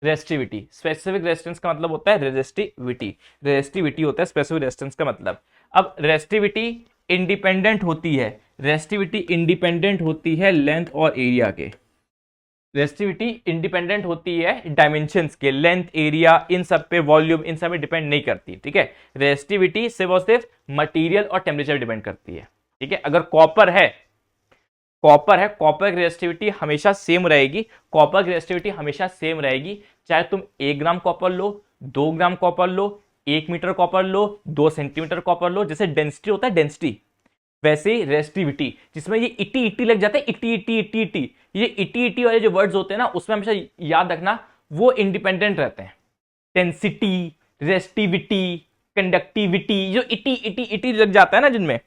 Resistivity. Specific resistance का मतलब होता है resistivity. Resistivity होता है specific resistance का मतलब। अब resistivity इंडिपेंडेंट होती है, रेजिस्टिविटी इंडिपेंडेंट होती है लेंथ और एरिया के। रेजिस्टिविटी इंडिपेंडेंट होती है डायमेंशंस के, लेंथ, एरिया, इन सब पे, वॉल्यूम, इन सब पे डिपेंड नहीं करती। ठीक है, रेजिस्टिविटी सिर्फ और सिर्फ मटेरियल और टेम्परेचर डिपेंड करती है। ठीक है, अगर कॉपर की रेजिस्टिविटी हमेशा सेम रहेगी, कॉपर की रेजिस्टिविटी हमेशा सेम रहेगी, चाहे तुम 1 ग्राम कॉपर लो, 2 ग्राम कॉपर लो, 1 मीटर कॉपर लो, 2 सेंटीमीटर कॉपर लो। जैसे डेंसिटी होता है डेंसिटी, वैसे ही रेजिस्टिविटी, जिसमें ये इटी इटी लग जाता है, इटी इटी इटी इटी, ये इटी इटी वाले जो वर्ड्स होते हैं ना, उसमें हमेशा याद रखना वो इंडिपेंडेंट रहते हैं। डेंसिटी, रेजिस्टिविटी, कंडक्टिविटी, जो इटी इटी इटी लग जाता है ना जिनमें,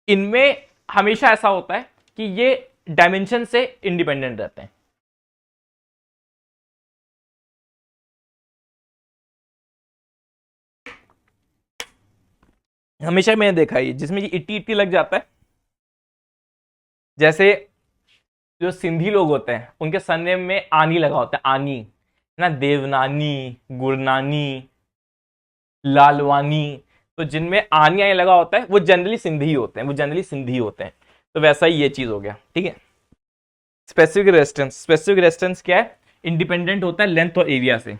इनमें हमेशा ऐसा होता है कि ये डायमेंशन से इंडिपेंडेंट रहते हैं। हमेशा मैंने देखा है जिसमें ये इट्टी इट्टी लग जाता है, जैसे जो सिंधी लोग होते हैं उनके सरनेम में आनी लगा होता है, आनी ना, देवनानी, गुरनानी, लालवानी, तो जिनमें आनी आनी लगा होता है वो जनरली सिंधी होते हैं, वो जनरली सिंधी होते हैं। तो वैसा ही ये चीज हो गया। ठीक है, स्पेसिफिक रेजिस्टेंस क्या है? इंडिपेंडेंट होता है लेंथ और एरिया से।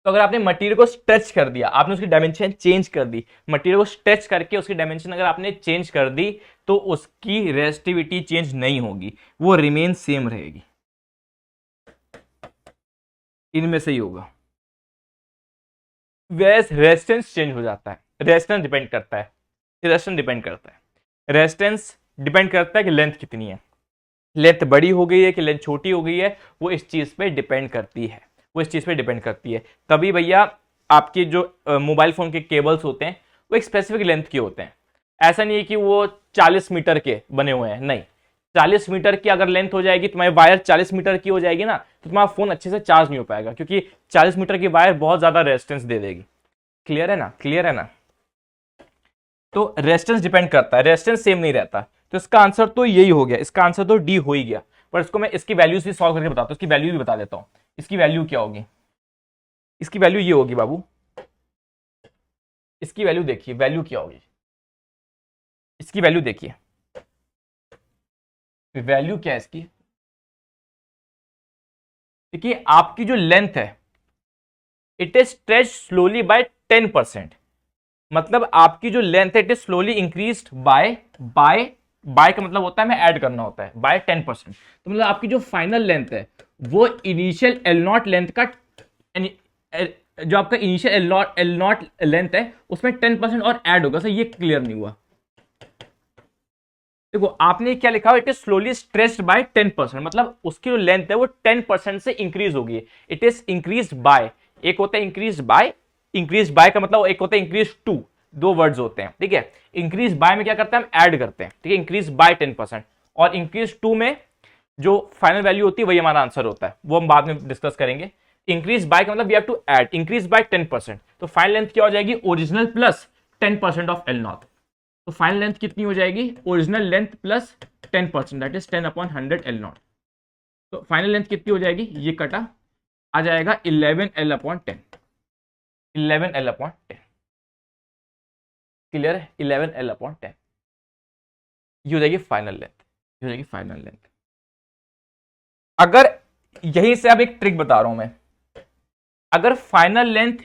तो अगर आपने मटेरियल को स्ट्रेच कर दिया, आपने उसकी डायमेंशन चेंज कर दी, मटेरियल को स्ट्रेच करके उसकी डायमेंशन अगर आपने चेंज कर दी, तो उसकी रेजिस्टिविटी चेंज नहीं होगी, वो रिमेन सेम रहेगी। इनमें से ही होगा। वैस रेजिस्टेंस चेंज हो जाता है, रेजिस्टेंस डिपेंड करता है, रेजिस्टेंस डिपेंड करता है कि लेंथ कितनी है, लेंथ बड़ी हो गई है कि लेंथ छोटी हो गई है, वो इस चीज पे डिपेंड करती है, वो इस चीज पे डिपेंड करती है। तभी भैया आपके जो मोबाइल फोन के केबल्स होते हैं वो एक स्पेसिफिक लेंथ के होते हैं। ऐसा नहीं है कि वो 40 मीटर के बने हुए हैं, नहीं। 40 मीटर की अगर लेंथ हो जाएगी, तुम्हारी वायर 40 मीटर की हो जाएगी ना, तो तुम्हारा फोन अच्छे से चार्ज नहीं हो पाएगा, क्योंकि 40 मीटर की वायर बहुत ज्यादा रेजिस्टेंस दे देगी। क्लियर है ना, क्लियर है ना? तो रेजिस्टेंस डिपेंड करता है, रेजिस्टेंस सेम नहीं रहता। तो इसका आंसर तो यही हो गया, इसका आंसर तो डी हो ही गया। पर इसको मैं इसकी वैल्यूज भी सॉल्व करके बताता हूं, इसकी वैल्यू भी बता देता हूं। इसकी वैल्यू क्या होगी? इसकी वैल्यू ये होगी बाबू, इसकी वैल्यू देखिए, वैल्यू क्या होगी इसकी? वैल्यू देखिए, वैल्यू क्या है इसकी? देखिए, आपकी जो लेंथ है it is stretch slowly by 10%। मतलब आपकी जो लेंथ है it is slowly increased by का मतलब होता है मैं ऐड करना होता है, बाय 10%। तो मतलब आपकी जो फाइनल लेंथ है वो इनिशियल एल नॉट लेंथ का, जो आपका इनिशियल एल नॉट लेंथ है उसमें 10% और ऐड होगा। सर ये क्लियर नहीं हुआ? देखो आपने क्या लिखा हुआ, it is slowly stretched by 10%, मतलब उसकी जो लेंथ है वो 10% से इंक्रीज होगी। इट इज इंक्रीज बाय, एक होता है इंक्रीज बाय का मतलब एक होता है इंक्रीज टू, दो वर्ड्स होते हैं। ठीक है, इंक्रीज बाय में क्या करते हैं हम ऐड करते हैं। ठीक है, इंक्रीज बाय 10%, और इंक्रीज टू में जो फाइनल वैल्यू होती है वही हमारा आंसर होता है, वो हम बाद में डिस्कस करेंगे। इंक्रीज बाय का मतलब we have to add, increase by 10%, तो फाइनल लेंथ क्या हो जाएगी? Original plus 10% of L naught. तो फाइनल लेंथ कितनी हो जाएगी? Original length plus 10%, that is 10/100 L naught. तो फाइनल लेंथ कितनी हो जाएगी? ये कटा आ जाएगा 11L/10, 11L/10। क्लियर है? 11L/10 ये हो जाएगी फाइनल लेंथ, ये हो जाएगी फाइनल लेंथ। अगर यहीं से अब एक ट्रिक बता रहा हूं मैं, अगर final length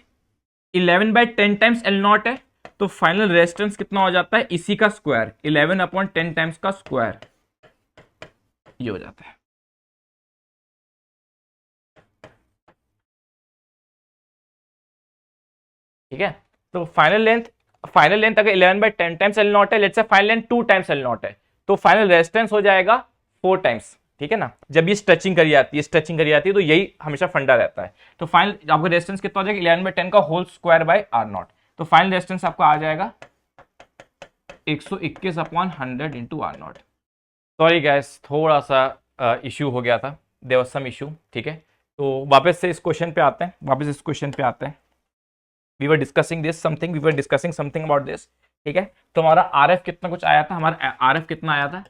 11/10 times L not है तो फाइनल रेजिस्टेंस कितना हो जाता है? इसी का स्क्वायर, 11/10 टाइम्स का स्क्वायर, ये हो जाता है। ठीक है, तो फाइनल लेंथ अगर 11/10 टाइम्स एल नॉट है, let's say final length 2 times L not है, तो फाइनल रेजिस्टेंस हो जाएगा 4 टाइम्स। ठीक है ना, जब ये स्ट्रेचिंग करी जाती है तो यही हमेशा फंडा रहता है। तो फाइनल आपका रेजिस्टेंस कितना हो जाएगा? 11/10 का whole square by R naught. तो फाइनल रेजिस्टेंस आपका आ जाएगा 121/100 into R naught. Sorry guys, थोड़ा सा इश्यू हो गया था, देयर वाज सम इशू। ठीक है, तो वापस से इस क्वेश्चन पे आते हैं, we were discussing something about this. ठीक है, तो हमारा आर एफ कितना कुछ आया था? हमारा आर एफ कितना आया था?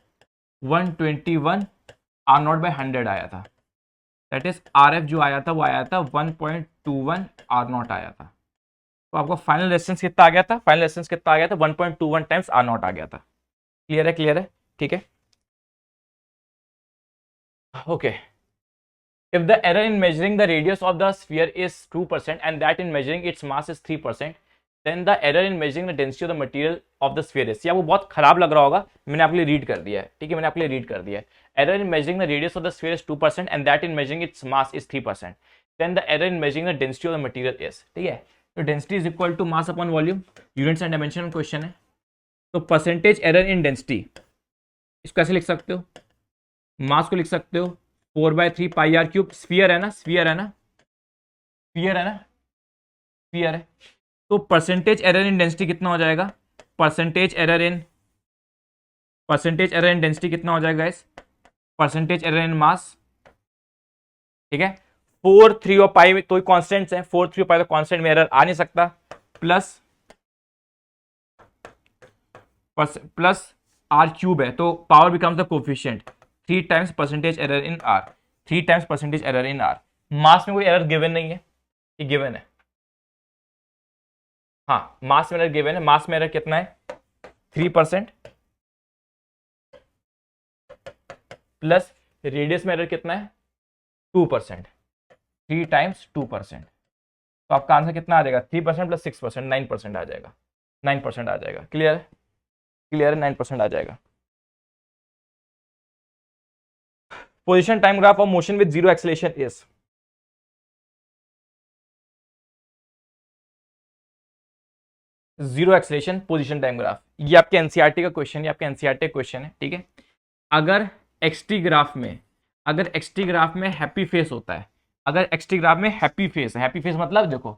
121 आर नॉट बाय 100 आया था। दैट इज आर एफ जो आया था वो आया था 1.21 आर नॉट आया था। तो आपका फाइनल रेजिस्टेंस कितना आ गया था, फाइनल रेजिस्टेंस कितना आ गया था, 1.21 टाइम्स आर नॉट आ गया था। क्लियर है, क्लियर है, ठीक है, okay. If the error in measuring the radius of the sphere is 2% and that in measuring its mass is 3%, then the error in measuring the density of the material of the sphere is, या वो बहुत खराब लग रहा होगा, मैंने आपके लिए रीड कर दिया है, ठीक है, मैंने आपके लिए रीड कर दिया है। Error in measuring the radius of the sphere is 2% and that in measuring its mass is 3%, then the error in measuring the density of the material is, ठीक है। तो density is equal to mass upon volume, units and dimension question है। तो percentage error इन density, इसको कैसे लिख सकते हो, मास को लिख सकते हो 4/3 पाई आर क्यूब, स्फीयर है ना, स्फीयर है ना, स्फीयर है ना, स्फीयर है। तो परसेंटेज एरर इन डेंसिटी कितना हो जाएगा, परसेंटेज एरर इन डेंसिटी कितना हो जाएगा इस, परसेंटेज एरर इन मास, ठीक है। 4, 3 और पाई में तो कॉन्स्टेंट्स हैं, 4, 3 और पाई तो कॉन्स्टेंट में एरर आ नहीं सकता, प्लस आर क्यूब है तो power becomes the coefficient 3 times percentage error in r, 3 times percentage error in r. Mass में कोई एरर गिवन नहीं है, ये गिवन है, हाँ मास में एरर गिवन है, मास में एरर कितना है 3%, प्लस रेडियस में एरर कितना है 2%, 3 टाइम्स 2%, तो आपका आंसर कितना आ जाएगा 3% प्लस 6%, 9% आ जाएगा, 9% आ जाएगा। क्लियर है, क्लियर है, 9% आ जाएगा। Position time graph of motion with zero acceleration is, zero acceleration position time graph, ये आपके एनसीईआरटी का क्वेश्चन, ये आपके एनसीईआरटी का क्वेश्चन है, ठीक है। अगर एक्सटी ग्राफ में हैप्पी फेस होता है, अगर एक्सटी ग्राफ में हैप्पी फेस है, हैप्पी फेस मतलब देखो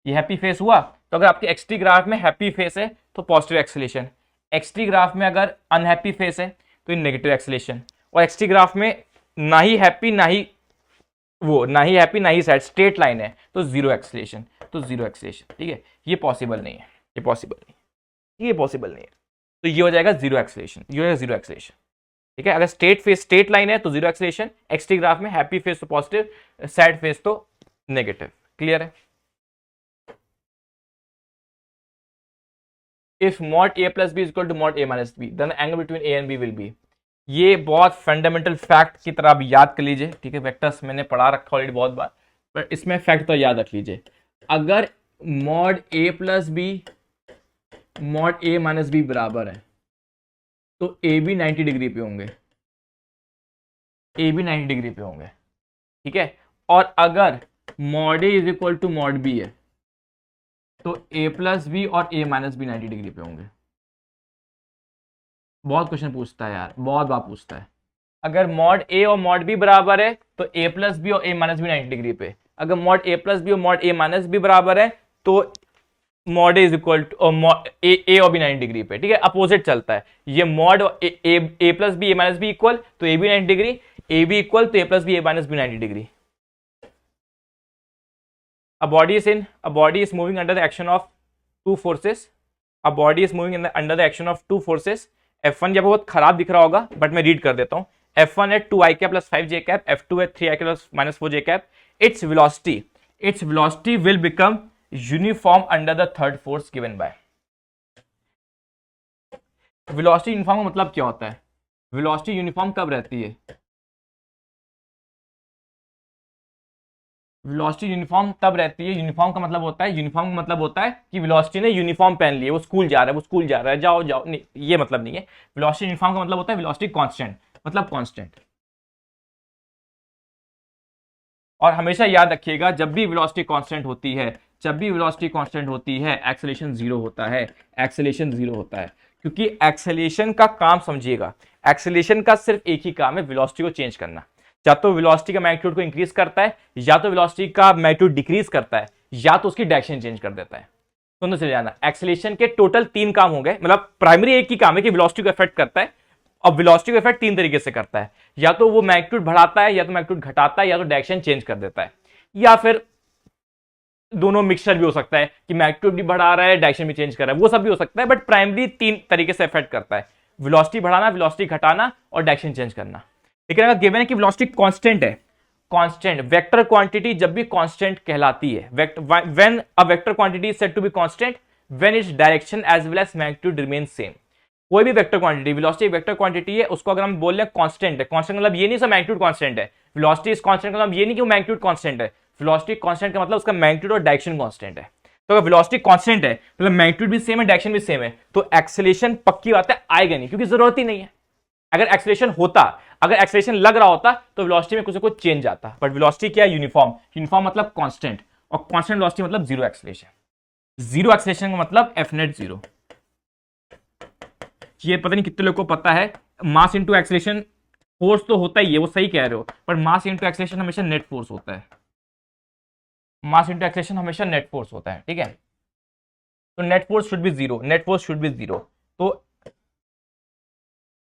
ये हैप्पी फेस हुआ, तो अगर आपके एक्सटी ग्राफ में हैप्पी फेस है तो पॉजिटिव एक्सेलेरेशन, एक्सटी ग्राफ में अगर अनहैप्पी फेस है तो नेगेटिव एक्सेलेरेशन, और एक्सटी ग्राफ में ना ही हैप्पी ना ही सैड, स्ट्रेट लाइन है तो जीरो एक्सेलेरेशन, तो जीरो एक्सेलेरेशन, ठीक है। ये पॉसिबल नहीं है, ये पॉसिबल नहीं है, ये पॉसिबल नहीं है, तो ये हो जाएगा जीरो एक्सेलेरेशन, ये हो जाएगा जीरो एक्सेलेरेशन, ठीक है। अगर स्ट्रेट लाइन है तो जीरो एक्सेलेरेशन, एक्सटी ग्राफ में हैप्पी फेस तो पॉजिटिव, सैड फेस तो नेगेटिव। क्लियर है। If mod a plus B equal to mod a minus B then angle between a and b will be, ये बहुत fundamental fact की तरह आप याद कर लीजिए, ठीक है। वेक्टर्स मैंने पढ़ा रखा ऑलरेडी बहुत बार, पर इसमें फैक्ट तो याद रख लीजिए। अगर mod a plus B mod a minus B बराबर है तो ए बी 90 डिग्री पे होंगे, ए बी 90 डिग्री पे होंगे, ठीक है। और अगर mod a is equal to mod b है तो a प्लस बी और a माइनस बी 90 डिग्री पे होंगे। बहुत क्वेश्चन पूछता है यार, बहुत बार पूछता है। अगर मॉड a और मॉड b बराबर है तो a प्लस बी और a माइनस बी 90 डिग्री पे, अगर मॉड a प्लस बी और मॉड a माइनस बी बराबर है तो mod a is equal to a और b 90 डिग्री पे, ठीक है। अपोजिट चलता है, ये mod a plus b a minus b equal to a b 90 degree, a b equal to a plus b a minus b 90 degree. A body is moving under the action of two forces. A body is moving under the action of two forces. F1 जब बहुत खराब दिख रहा होगा but मैं read कर देता हूँ। F1 है 2i cap plus 5j cap, F2 है 3i cap plus minus 4j cap. Its velocity will become uniform under the third force given by. Velocity uniform का मतलब क्या होता है? Velocity uniform कब रहती है? वेलोसिटी यूनिफॉर्म तब रहती है, यूनिफॉर्म का मतलब होता है कि वेलोसिटी ने यूनिफॉर्म पहन ली है, वो स्कूल जा रहा है, जाओ नहीं, ये मतलब नहीं है। वेलोसिटी यूनिफॉर्म का मतलब होता है वेलोसिटी कांस्टेंट, मतलब कांस्टेंट। और हमेशा याद रखिएगा जब भी वेलोसिटी कांस्टेंट होती है एक्सेलरेशन जीरो होता है, क्योंकि एक्सेलरेशन का काम समझिएगा, एक्सेलरेशन का सिर्फ एक ही काम है, वेलोसिटी को चेंज करना। या तो वेलोसिटी का मैग्नीट्यूड को इंक्रीज करता है, या तो वेलोसिटी का मैग्नीट्यूड डिक्रीज करता है, या तो उसकी डायरेक्शन चेंज कर देता है। सुनते चले जाना, एक्सेलरेशन के टोटल 3 काम हो गए, मतलब प्राइमरी एक ही काम है कि वेलोसिटी को इफेक्ट करता है, और वेलोसिटी को इफेक्ट 3 तरीके से करता है, या तो वो मैग्नीट्यूड बढ़ाता है, या तो मैग्नीट्यूड घटाता है, या तो डायरेक्शन चेंज कर देता है, या फिर दोनों मिक्सचर भी हो सकता है कि मैग्नीट्यूड भी बढ़ा रहा है, डायरेक्शन भी चेंज कर रहा है, वो सब भी हो सकता है, बट प्राइमरी 3 तरीके से इफेक्ट करता है, वेलोसिटी बढ़ाना, वेलोसिटी घटाना और डायरेक्शन चेंज करना। लेकिन अगर गिवन है कि वेलोसिटी कांस्टेंट है कांस्टेंट, वेक्टर क्वांटिटी जब भी कांस्टेंट कहलाती है, when a vector quantity is said to be constant when its direction as well as magnitude remain same. कोई भी वेक्टर क्वांटिटी, वेलोसिटी एक वेक्टर क्वांटिटी है, उसको अगर हम बोल रहे हैं कांस्टेंट है, कांस्टेंट मतलब ये नहीं उसका मैग्नीट्यूड कांस्टेंट है, वेलोसिटी इज कांस्टेंट का मतलब ये नहीं कि वो मैग्नीट्यूड कांस्टेंट है, वेलोसिटी कांस्टेंट का मतलब उसका मैग्नीट्यूड और डायरेक्शन कांस्टेंट है। तो अगर वेलोसिटी कांस्टेंट है मतलब मैग्नीट्यूड भी सेम है, डायरेक्शन भी सेम है, तो एक्सेलरेशन पक्की बात है आएगा नहीं, क्योंकि जरूरत ही नहीं है। अगर एक्सेलरेशन होता, अगर एक्सेलरेशन लग रहा होता तो वेलोसिटी में कुछ ना कुछ चेंज आता, बट वेलोसिटी क्या है? यूनिफॉर्म, यूनिफॉर्म मतलब कांस्टेंट, और कांस्टेंट वेलोसिटी मतलब जीरो एक्सेलरेशन। जीरो एक्सेलरेशन का मतलब एफ नेट जीरो। ये पता नहीं कितने लोगों को पता है, मास इंटू एक्सेलरेशन फोर्स तो होता ही है, वो सही कह रहे हो, पर मास इंटू एक्सेलरेशन हमेशा नेट फोर्स होता है, मास इंटू एक्सेलरेशन हमेशा नेट फोर्स होता है, ठीक है। तो net force should be zero, net force should be zero. तो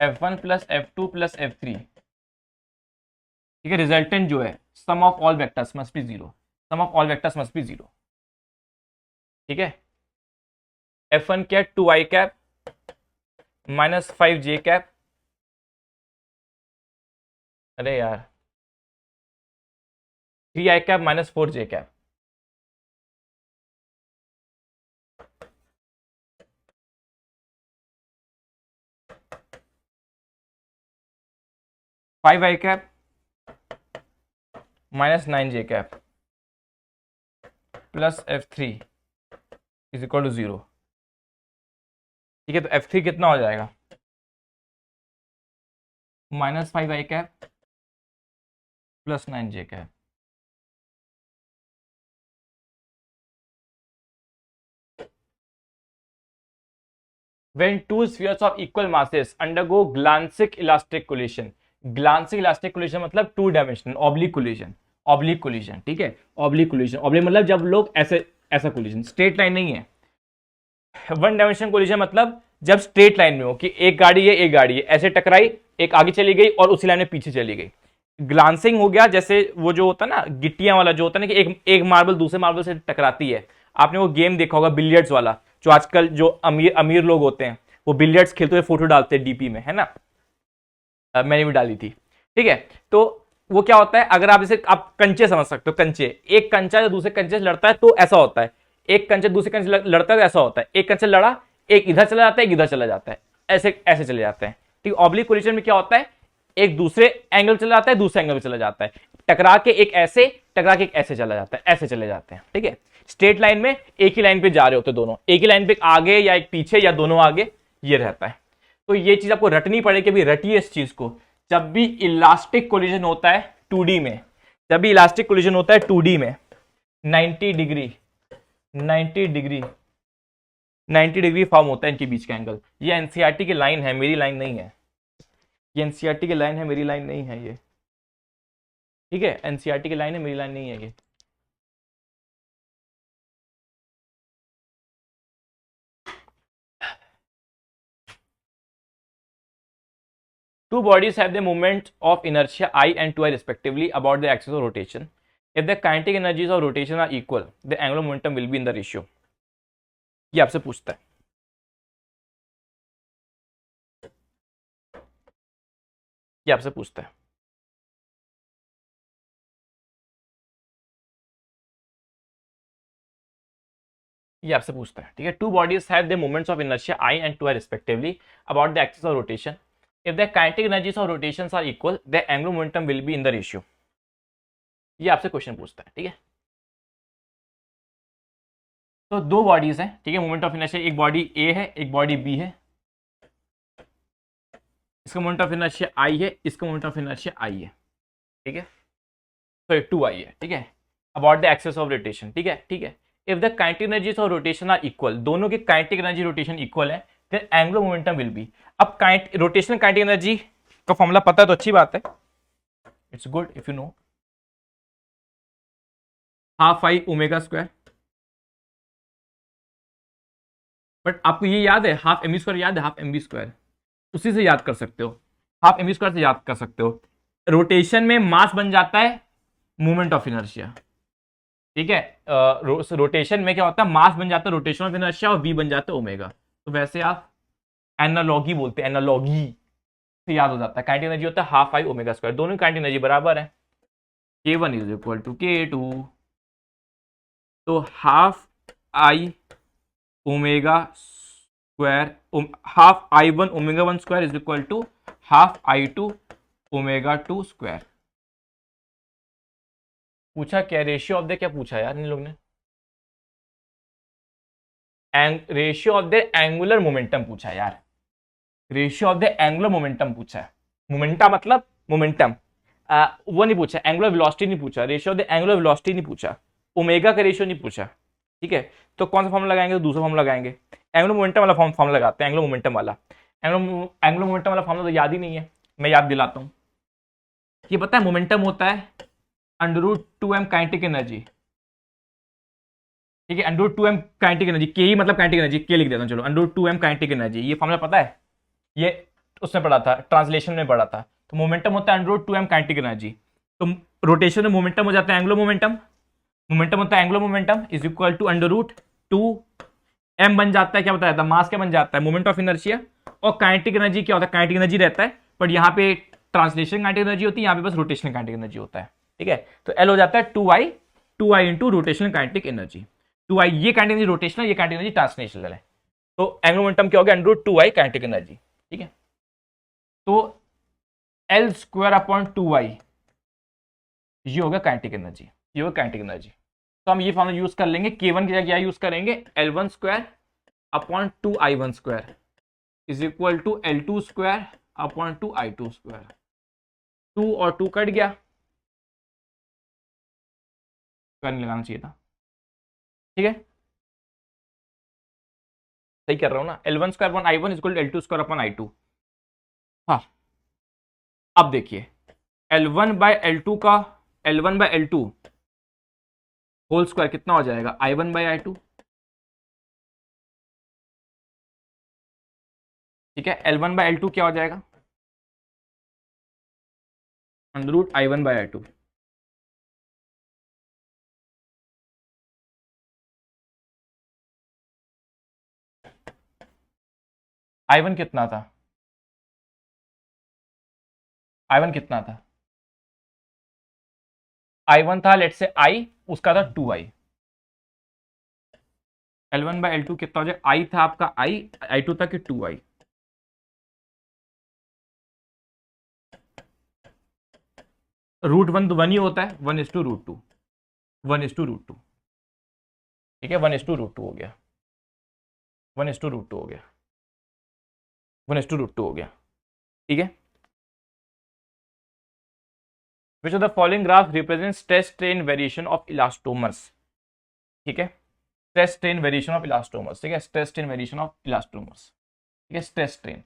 F1 plus F2 plus F3, ठीक है, रिजल्टेंट जो है sum of all vectors must be zero, sum of all vectors must be zero, ठीक है। F1 क्या? 2i cap minus 5j cap, अरे यार 3i cap minus 4j cap, five I cap minus 9j cap plus F3 is equal to zero, ठीक है। तो F3 कितना हो जाएगा? Minus 5i cap plus 9j cap. When two spheres of equal masses undergo Glansic elastic collision, Glansic elastic collision मतलब two dimensional oblique collision, oblique collision, ठीक है। Oblique collision, oblique मतलब जब लोग ऐसे, ऐसा कोलिजन, स्ट्रेट लाइन नहीं है। वन डायमेंशन कोलिजन मतलब जब स्ट्रेट लाइन में हो कि एक गाड़ी है, एक गाड़ी है, ऐसे टकराई, एक आगे चली गई और उसी लाइन में पीछे चली गई। ग्लांसिंग हो गया जैसे वो जो होता है ना गिट्टियां वाला, जो होता है ना कि एक मार्बल दूसरे मार्बल से टकराती है। आपने वो गेम देखा होगा बिलियर्ड्स वाला, जो आजकल जो अमीर अमीर लोग होते हैं वो बिलियर्ड्स खेलते हुए फोटो डालते हैं डीपी में, है ना, मैंने भी डाली थी, ठीक है। तो वो क्या होता है, अगर आप इसे आप कंचे समझ सकते हो, कंचे, एक कंचा जो दूसरे कंचे से लड़ता है तो ऐसा होता है, एक कंचे दूसरे कंचे से लड़ता है तो ऐसा होता है, एक कंचे लड़ा, एक इधर चला जाता है, एक इधर चला जाता है, ऐसे ऐसे चले जाते हैं, ठीक। ऑब्लिक कोलिजन में क्या होता है, एक दूसरे एंगल चला जाता है, दूसरे एंगल पे चला जाता है, टकरा के एक ऐसे, टकरा के एक ऐसे चला जाता है, ऐसे चले जाते हैं, ठीक है। स्ट्रेट लाइन में एक ही लाइन पे जा रहे होते दोनों, एक ही लाइन पे आगे या एक पीछे या दोनों आगे, ये रहता है। तो ये चीज आपको रटनी पड़ेगी, अभी रटिए इस चीज को। जब भी इलास्टिक कोलिजन होता है 2D में, जब भी इलास्टिक कोलिजन होता है 2D में 90 डिग्री 90 डिग्री 90 डिग्री फॉर्म होता है इनके बीच का एंगल। ये एनसीईआरटी की लाइन है, मेरी लाइन नहीं है, ये एनसीईआरटी की लाइन है, मेरी लाइन नहीं है ये, ठीक है। एनसीईआरटी की लाइन है, मेरी लाइन नहीं है ये। Two bodies have the moment of inertia I and 2i respectively about the axis of rotation. If the kinetic energies of rotation are equal, the angular momentum will be in the ratio. ये आपसे पूछता है, ये आपसे पूछता है। ये आपसे पूछता है, ठीक है। Two bodies have the moments of inertia I and 2i respectively about the axis of rotation. If the kinetic energies of rotations are equal, the angular momentum will be in the ratio. ये आपसे question पूछता है, ठीक है। तो दो bodies हैं, ठीक है, मोमेंट ऑफ इनर्शिया, एक बॉडी ए है, एक बॉडी बी है। इसका मोमेंट ऑफ इनर्शिया I है, इसका मोमेंट ऑफ इनर्शिया I है, ठीक है, सॉरी 2i है, ठीक है, about the axis of rotation, ठीक है, ठीक है। If the kinetic energies of rotation are equal, दोनों की काइनेटिक एनर्जी रोटेशन इक्वल है, then angular momentum will be. अब रोटेशनल काइनेटिक एनर्जी का फॉर्मूला पता है तो अच्छी बात है, it's good if you know, half I omega square. But आपको ये याद है, हाफ एम स्क्वायर याद है, हाफ एम बी स्क्वायर, उसी से याद कर सकते हो, हाफ एम स्क्वायर से याद कर सकते हो। रोटेशन में मास बन जाता है मोमेंट ऑफ इनर्शिया, ठीक है। रोटेशन में क्या होता है, मास बन जाता है रोटेशन ऑफ इनर्शिया और वी बन जाता है ओमेगा। तो वैसे आप एनालॉगी बोलते हैं, एनालॉगी से याद हो जाता है। काइनेटिक एनर्जी होता है हाफ आई ओमेगा स्क्वायर, दोनों काइनेटिक एनर्जी बराबर है, K1 is equal to K2, तो half I omega square, half I1 omega 1 square is equal to half I2 omega 2 square. पूछा क्या, रेशियो ऑफ द क्या पूछा यार इन लोग ने, ratio of the angular momentum पूछा यार, ratio of the angular momentum पूछा है। मोमेंटा मतलब मोमेंटम, वो नहीं पूछा, एंगुलर वेलोसिटी नहीं पूछा, ratio of the angular velocity नहीं पूछा, ओमेगा का रेशियो नहीं पूछा। ठीक है, तो कौन सा फॉर्मूला लगाएंगे, तो दूसरा फॉर्मूला लगाएंगे, एंगुलर मोमेंटम वाला फॉर्मूला लगाते हैं, एंगुलर मोमेंटम वाला। एंगुलर मोमेंटम वाला फॉर्मूला तो याद ही नहीं है, मैं याद दिलाता हूं। ये पता है मोमेंटम होता है √2m काइनेटिक एनर्जी। ठीक है, √2m काइनेटिक एनर्जी, के ही मतलब काइनेटिक एनर्जी, के लिख देता हूं चलो, √2m काइनेटिक एनर्जी, ये फॉर्मूला पता है, ये उसमें पढ़ा था, ट्रांसलेशन में पढ़ा था। तो मोमेंटम होता है √2m काइनेटिक एनर्जी, तो रोटेशन में मोमेंटम हो जाता है एंगुलर मोमेंटम, मोमेंटम होता है angular momentum is equal to √2m बन जाता है, क्या बताया था, मास क्या बन जाता है, मोमेंट ऑफ इनर्शिया। और काइनेटिक एनर्जी क्या होता है, काइनेटिक एनर्जी रहता है, बट यहाँ पे ट्रांसलेशन काइनेटिक एनर्जी होती है, यहाँ पे बस रोटेशनल काइनेटिक एनर्जी होता है। ठीक है, तो एल हो जाता है 2i into rotational kinetic energy, 2i ये काइनेटिक एनर्जी रोटेशनल, ये काइनेटिक एनर्जी ट्रांसलेशनल है। तो एंगुलर मोमेंटम क्या हो गया, √2i काइनेटिक एनर्जी। ठीक है, तो L स्क्वायर अपॉन 2i ये होगा काइनेटिक एनर्जी, ये होगा काइनेटिक एनर्जी। तो हम ये फॉर्मूला यूज कर लेंगे, K1 की जगह क्या यूज करेंगे, L1 square upon 2i1 square is equal to L2 square upon 2i2 square. 2 और 2 कट गया, नहीं लगाना चाहिए था। ठीक है, सही कर रहा हूं ना, L1 square upon I1 is equal to L2 square upon I2। हाँ, अब देखिए L1 बाय L2 का, L1 bye L2 whole square कितना हो जाएगा, I1 बाय I2। ठीक है, L1 बाय L2 क्या हो जाएगा, √I1 बाय I2। I1 कितना था, I1 कितना था, I1 था लेट से I, उसका था 2i। L1 बाय L2 कितना हो जाए, I था आपका I2 था कि 2i, √1 तो 1 ही होता है, 1:√2, 1:√2। ठीक है, 1:√2 हो गया, 1:√2 हो गया, 1:√2 हो गया। ठीक है, which of the following graph represent stress strain variation of elastomers. ठीक है, stress strain variation of elastomers. ठीक है, stress strain variation of elastomers. ठीक है, स्ट्रेस स्ट्रेन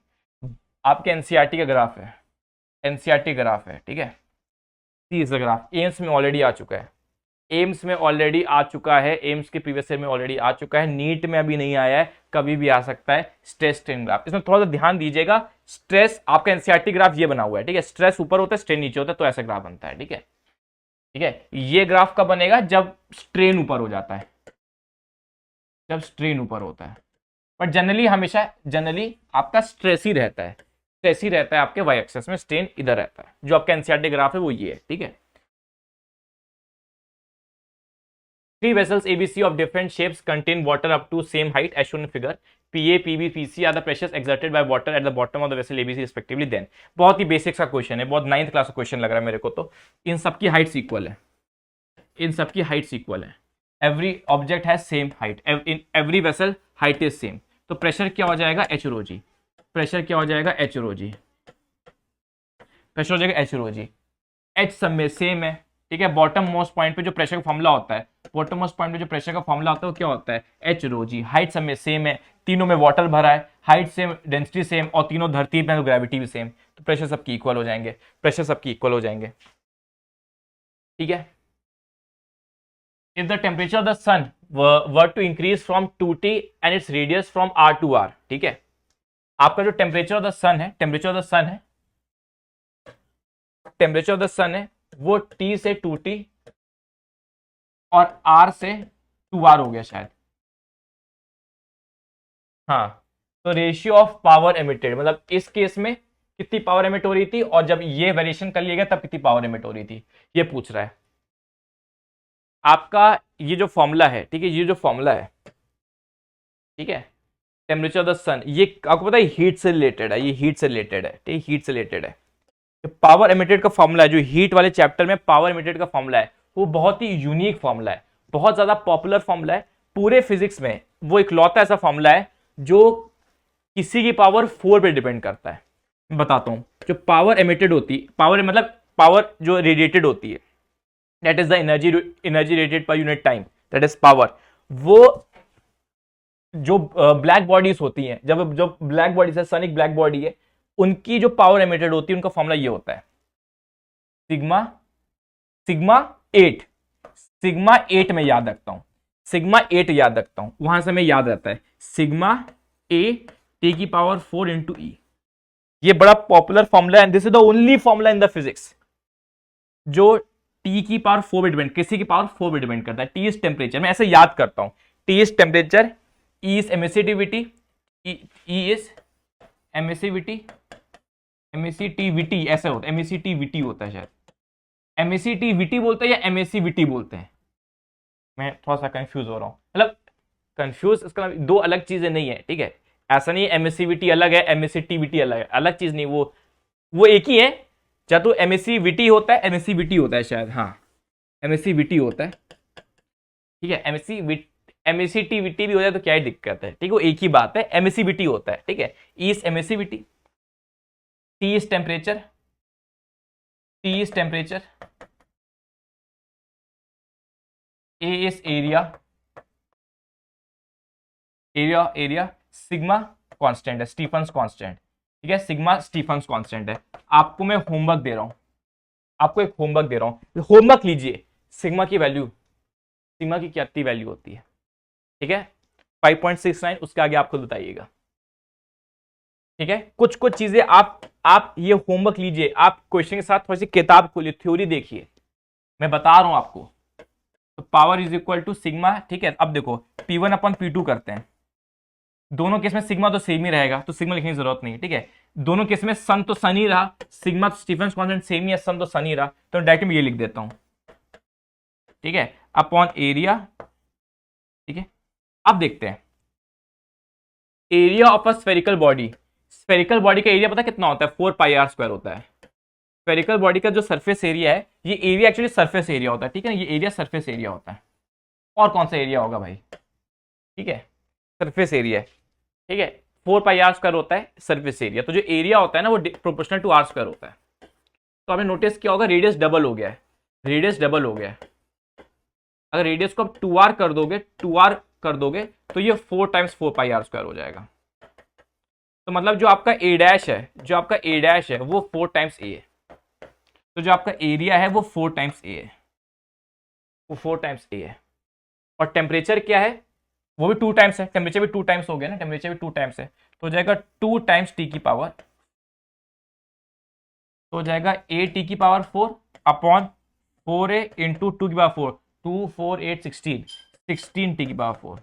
आपके एनसीईआरटी का ग्राफ है, एनसीईआरटी ग्राफ है। ठीक है, सी इज द ग्राफ, एम्स में ऑलरेडी आ चुका है, एम्स में ऑलरेडी आ चुका है, एम्स के प्रीवियस ईयर में ऑलरेडी आ चुका है, नीट में अभी नहीं आया है, कभी भी आ सकता है। स्ट्रेस स्ट्रेन ग्राफ, इसमें थोड़ा सा ध्यान दीजिएगा, स्ट्रेस आपका एनसीईआरटी ग्राफ ये बना हुआ है। ठीक है, स्ट्रेस ऊपर होता है, स्ट्रेन नीचे होता है, तो ऐसा ग्राफ बनता है। ठीक है, ठीक है, ये ग्राफ कब बनेगा, जब स्ट्रेन ऊपर हो जाता है, जब स्ट्रेन ऊपर होता है, बट जनरली हमेशा जनरली आपका स्ट्रेस ही रहता है, स्ट्रेस ही रहता है आपके वाई एक्सेस में, स्ट्रेन इधर रहता है। जो आपका एनसीईआरटी ग्राफ है वो ये है। ठीक है, 3 vessels ABC of different shapes contain water up to same height as shown in figure. PA, PB, PC are the pressures exerted by water at the bottom of the vessel ABC respectively. Then बहुत ही basics का question है, बहुत 9th class का question लग रहा है मेरे को। तो इन सबकी हाइट्स इक्वल है, इन सबकी हाइट्स इक्वल है, every object has same height, in every vessel height is same. तो प्रेशर क्या हो जाएगा, एच रो जी, प्रेशर क्या हो जाएगा, एच रो जी, प्रेशर हो जाएगा एच रो जी, एच सब में सेम है। ठीक है, बॉटम मोस्ट पॉइंट पे जो प्रेशर का फॉर्मूला होता है, बॉटम मोस्ट पॉइंट पे जो प्रेशर का फॉर्मूला होता है वो क्या होता है, एच रो जी। हाइट सब में सेम है, तीनों में वाटर भरा है, हाइट सेम, डेंसिटी सेम, और तीनों धरती पे, तो ग्रेविटी भी सेम, तो प्रेशर सबकी इक्वल हो जाएंगे, प्रेशर सबकी इक्वल हो जाएंगे। ठीक है, if the temperature of the sun were to increase from 2T and its radius from R to R। ठीक है, आपका जो टेम्परेचर ऑफ द सन है, टेम्परेचर ऑफ द सन है, टेम्परेचर ऑफ द सन है वो T से 2T और R से 2R हो गया शायद। हाँ, तो रेशियो ऑफ पावर एमिटेड, मतलब इस केस में कितनी पावर एमिट हो रही थी, और जब ये वेरिएशन कर लिया गया तब कितनी पावर एमिट हो रही थी, ये पूछ रहा है। आपका ये जो फॉर्मूला है, ठीक है, ये जो फॉर्मूला है, ठीक है, टेम्परेचर ऑफ द सन, ये आपको पता है हीट से रिलेटेड है, ये हीट से रिलेटेड है, ठीक, हीट से रिलेटेड है। पावर एमिटेड का फॉर्मूला है, जो हीट वाले चैप्टर में पावर एमिटेड का फॉर्मूला है, वो बहुत ही यूनिक फॉर्मूला है, बहुत ज्यादा पॉपुलर फॉर्मूला है पूरे फिजिक्स में। वो इकलौता ऐसा फॉर्मूला है जो किसी की पावर 4 पे डिपेंड करता है। मैं बताता हूं, जो पावर एमिटेड होती है, पावर मतलब पावर जो रेडिएटेड होती है, that is the energy radiated per unit time, that is power. वो जो ब्लैक बॉडीज होती हैं, जब जो ब्लैक बॉडीज है, सन एक ब्लैक बॉडी है, उनकी जो पावर एमिटेड होती है, उनका फॉर्मूला ये होता है सिग्मा, सिग्मा 8, सिग्मा 8 में याद रखता हूं, सिग्मा 8 याद रखता हूं, वहां से मैं याद रहता है सिग्मा ए टी की पावर 4 इंटू ई। ये बड़ा पॉपुलर फॉर्मूला है, this is the only formula in the physics जो टी की पावर 4 पे डिपेंड, किसी की पावर 4 पे डिपेंड करता है। टी इज टेम्परेचर, मैं ऐसे याद करता हूं, T is temperature, e is emissivity, e is emissivity, emissivity ऐसा होता है, एमिसिटिविटी होता है शायद, एमिसिटिविटी बोलते हैं या एमिसिविटी बोलते हैं, मैं थोड़ा सा कंफ्यूज हो रहा हूं, मतलब कंफ्यूज, इसका दो अलग चीजें नहीं है, ठीक है, ऐसा नहीं है एमिसिविटी अलग है एमिसिटिविटी अलग है, अलग चीज नहीं, वो एक ही है, चाहे तो एमिसिविटी होता है, एमिसिविटी होता है शायद, हाँ एमिसिविटी होता है, ठीक है, एमिसिटिविटी भी हो जाए तो क्या ही दिक्कत है, ठीक है, वो एक ही बात है, एमिसिविटी होता है, ठीक है, ई is emissivity, T is temperature, T is temperature, A is area, area sigma constant है, स्टीफन्स कांस्टेंट, ठीक है, सिग्मा स्टीफन्स कांस्टेंट है। आपको मैं होमवर्क दे रहा हूं, आपको एक होमवर्क दे रहा हूं, होमवर्क लीजिए, सिग्मा की वैल्यू, सिग्मा की क्या वैल्यू होती है, ठीक है, 5.69, उसके आगे आप खुद बताइएगा, ठीक है। कुछ कुछ चीजें आप ये होमवर्क लीजिए, आप क्वेश्चन के साथ थोड़ी सी किताब खोलिए, थ्योरी देखिए, मैं बता रहा हूं आपको। तो power is equal to sigma, ठीक है, अब देखो P1 अपन P2 करते हैं, दोनों केस में सिग्मा तो सेम ही रहेगा, तो सिग्मा लिखने की जरूरत नहीं है, ठीक है, दोनों केस में सन तो सन ही रहा, सिग्मा स्टीफन कांस्टेंट सेम ही है, सन तो सन ही रहा, तो डायरेक्ट में ये लिख देता हूं, ठीक है, अपॉन एरिया, ठीक है। अब देखते हैं area of a spherical body, spherical body का एरिया पता कितना होता है, 4πr² होता है। स्फेरिकल बॉडी का जो सरफेस एरिया है, ये एरिया एक्चुअली सरफेस एरिया होता है, ठीक है, ये एरिया सरफेस एरिया होता है, और कौन सा एरिया होगा भाई, ठीक है, सरफेस एरिया, ठीक है, 4πr² होता है सरफेस एरिया, तो जो एरिया होता है ना वो प्रोपोर्शनल टू r² होता है। तो आपने नोटिस किया होगा रेडियस डबल हो गया है, रेडियस डबल हो गया है, अगर रेडियस को आप 2r कर दोगे, 2r कर दोगे तो ये 4 टाइम्स 4πr² हो जाएगा। तो मतलब जो आपका a डैश है, जो आपका a डैश है वो 4 टाइम्स a है, तो जो आपका एरिया है वो 4 टाइम्स a है, वो 4 टाइम्स a है। और टेम्परेचर क्या है, वो भी 2 टाइम्स है, टेम्परेचर भी 2 टाइम्स हो गया ना, टेम्परेचर भी 2 टाइम्स है, तो हो जाएगा 2 टाइम्स टी की पावर, तो हो जाएगा a टी की पावर 4 अपॉन 4a इंटू 2 की पावर 4, 2 4 8 16, 16 टी की पावर 4,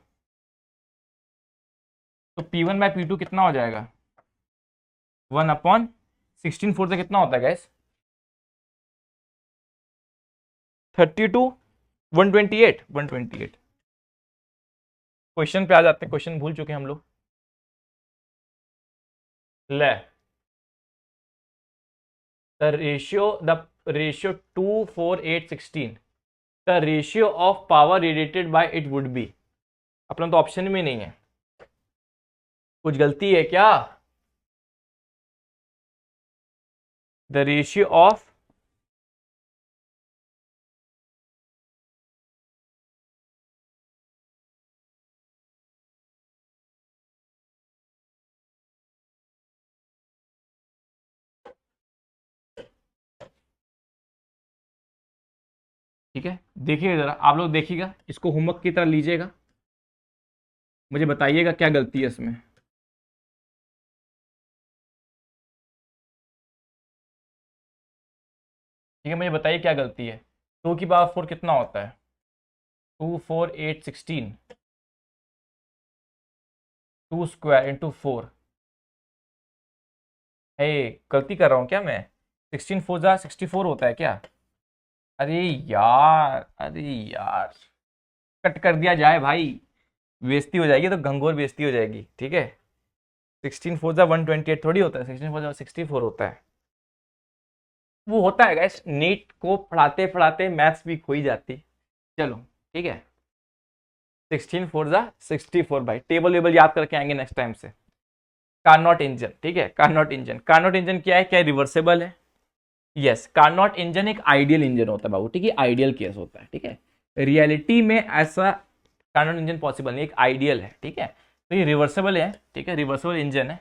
तो P1 बाय P2 कितना हो जाएगा, 1 अपॉन 16, 4 से कितना होता है गैस, 32, 128, 128। क्वेश्चन पे आ जाते हैं, क्वेश्चन भूल चुके हैं हम लोग, let the ratio 2 4 8 16, the ratio of power radiated by it would be, अपना तो ऑप्शन में नहीं है, कुछ गलती है क्या, द रेशियो ऑफ, ठीक है, देखिएगा जरा आप लोग, देखिएगा इसको होमवर्क की तरह लीजिएगा, मुझे बताइएगा क्या गलती है इसमें, ठीक है, मुझे बताइए क्या गलती है। 2 की पावर 4 कितना होता है, 2 4 8 16, 2 स्क्वायर इंटू 4, है गलती कर रहा हूँ क्या मैं, 16 4 जा 64 होता है क्या, अरे यार, अरे यार, कट कर दिया जाए भाई, बेइज्जती हो जाएगी, तो घंघोर बेइज्जती हो जाएगी, ठीक है। 16 4 128 थोड़ी होता है, 16 4 64 होता है। वो होता है गाइस, नीट को पढ़ाते पढ़ाते मैथ्स भी खो ही जाती। चलो ठीक है, 16 4 64 भाई, टेबल वेबल याद करके आएंगे नेक्स्ट टाइम से। कार्नोट इंजन, ठीक है, कार्नोट इंजन, कार्नोट इंजन क्या है, क्या रिवर्सेबल है? यस, कार्नोट इंजन एक आइडियल इंजन होता है बाबू, ठीक है, आइडियल केस होता है, ठीक है। रियलिटी में ऐसा कार्नोट इंजन पॉसिबल नहीं, एक आइडियल है, ठीक है। तो ये रिवर्सेबल है, ठीक है, रिवर्सेबल इंजन है,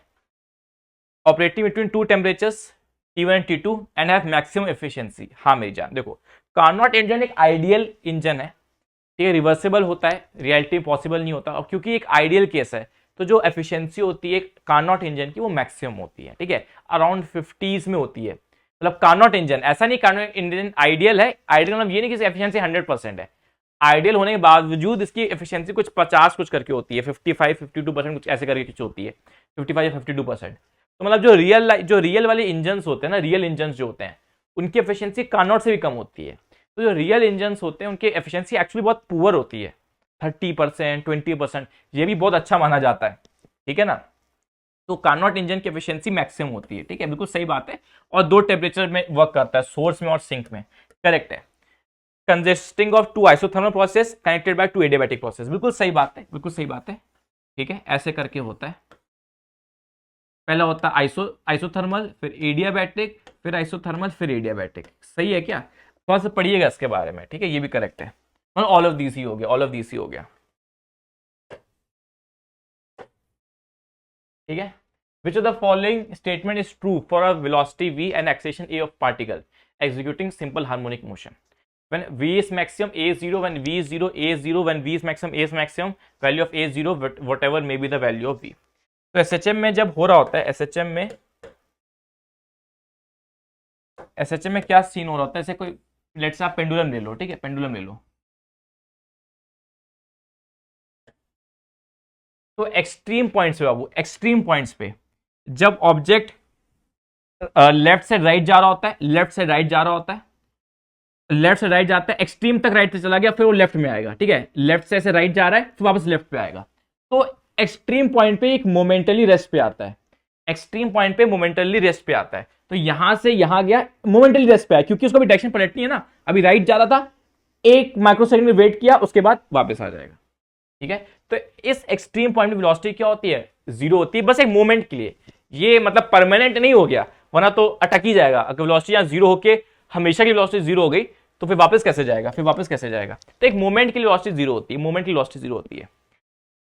operating between two temperatures T1 and T2 and have maximum efficiency. हाँ मेरी जान, देखो कार्नोट इंजन एक आइडियल इंजन है, ठीक है, रिवर्सेबल होता है, रियलिटी पॉसिबल नहीं होता, और क्योंकि एक आइडियल केस है तो जो एफिशिएंसी होती है कार्नोट इंजन की वो मैक्सिमम होती है, ठीक है, अराउंड 50s में होती है। मतलब कार्नोट इंजन, ऐसा नहीं कार्नोट इंजन आइडियल है, आइडियल मतलब ये नहीं कि एफिशिएंसी 100% है, आइडियल होने के बावजूद इसकी एफिशिएंसी कुछ 50 कुछ करके होती है, 55-52% कुछ ऐसे करके कुछ होती है, 55 या 52%। तो मतलब जो रियल वाले इंजन होते हैं ना, रियल इंजन जो होते हैं उनकी एफिशिएंसी कार्नोट से भी कम होती है। तो जो रियल इंजन होते हैं उनकी एफिशिएंसी एक्चुअली बहुत पुअर होती है, 30% 20%, ये भी बहुत अच्छा माना जाता है, ठीक है ना। तो कार्नोट इंजन की एफिशिएंसी मैक्सिमम होती है, ठीक है, बिल्कुल सही बात है। और दो टेम्परेचर में वर्क करता है, सोर्स में और सिंक में, करेक्ट है। Consisting of two isothermal process connected by two adiabatic process, बिल्कुल सही बात है, बिल्कुल सही बात है, ठीक है, ऐसे करके होता है। पहला होता है आइसोथर्मल, फिर एडियाबैटिक, फिर आइसोथर्मल, फिर एडियाबैटिक, सही है क्या? थोड़ा सा पढ़िएगा इसके बारे में, ठीक है, ये भी करेक्ट है। ऑल ऑफ दिस ही हो गया, ऑल ऑफ दिस ही हो गया, ठीक है। Which of the following statement is true for a velocity v and acceleration a of particle executing simple harmonic motion? When v is maximum, a is 0, when v is 0, a is 0, when v is maximum, a is maximum, value of a is 0, whatever may be the value of v। तो SHM में जब हो रहा होता है, SHM में क्या scene हो रहा होता है, ऐसे कोई लेट्स आप पेंडुलम ले लो, ठीक है, पेंडुलम ले लो। तो एक्सट्रीम पॉइंट्स पे बाबू, एक्सट्रीम पॉइंट्स पे जब ऑब्जेक्ट लेफ्ट से राइट जा रहा होता है, लेफ्ट से राइट जा रहा होता है, लेफ्ट से राइट जाता है, एक्सट्रीम तक राइट से चला गया, फिर वो लेफ्ट में आएगा, ठीक है, लेफ्ट से ऐसे राइट जा रहा है, फिर वापस लेफ्ट पे आएगा। तो एक्सट्रीम पॉइंट पे एक मोमेंटली रेस्ट पे आता है, एक्सट्रीम पॉइंट पे मोमेंटली रेस्ट पे आता है। तो यहां से यहां गया, मोमेंटली रेस्ट पे आया, क्योंकि उसको भी डायरेक्शन पलटनी है ना, अभी राइट जा रहा था, एक माइक्रोसेकंड में वेट किया, उसके बाद वापस आ जाएगा, ठीक है। तो इस एक्सट्रीम पॉइंट में वेलोसिटी क्या होती है? जीरो होती है, बस एक मोमेंट के लिए, ये मतलब परमानेंट नहीं हो गया, वरना तो अटक ही जाएगा। अगर वेलोसिटी यहां जीरो होके हमेशा की वेलोसिटी जीरो हो गई तो फिर वापस कैसे जाएगा, फिर वापस कैसे जाएगा? तो एक मोमेंट की वेलोसिटी जीरो होती है, मोमेंट की वेलोसिटी जीरो होती है।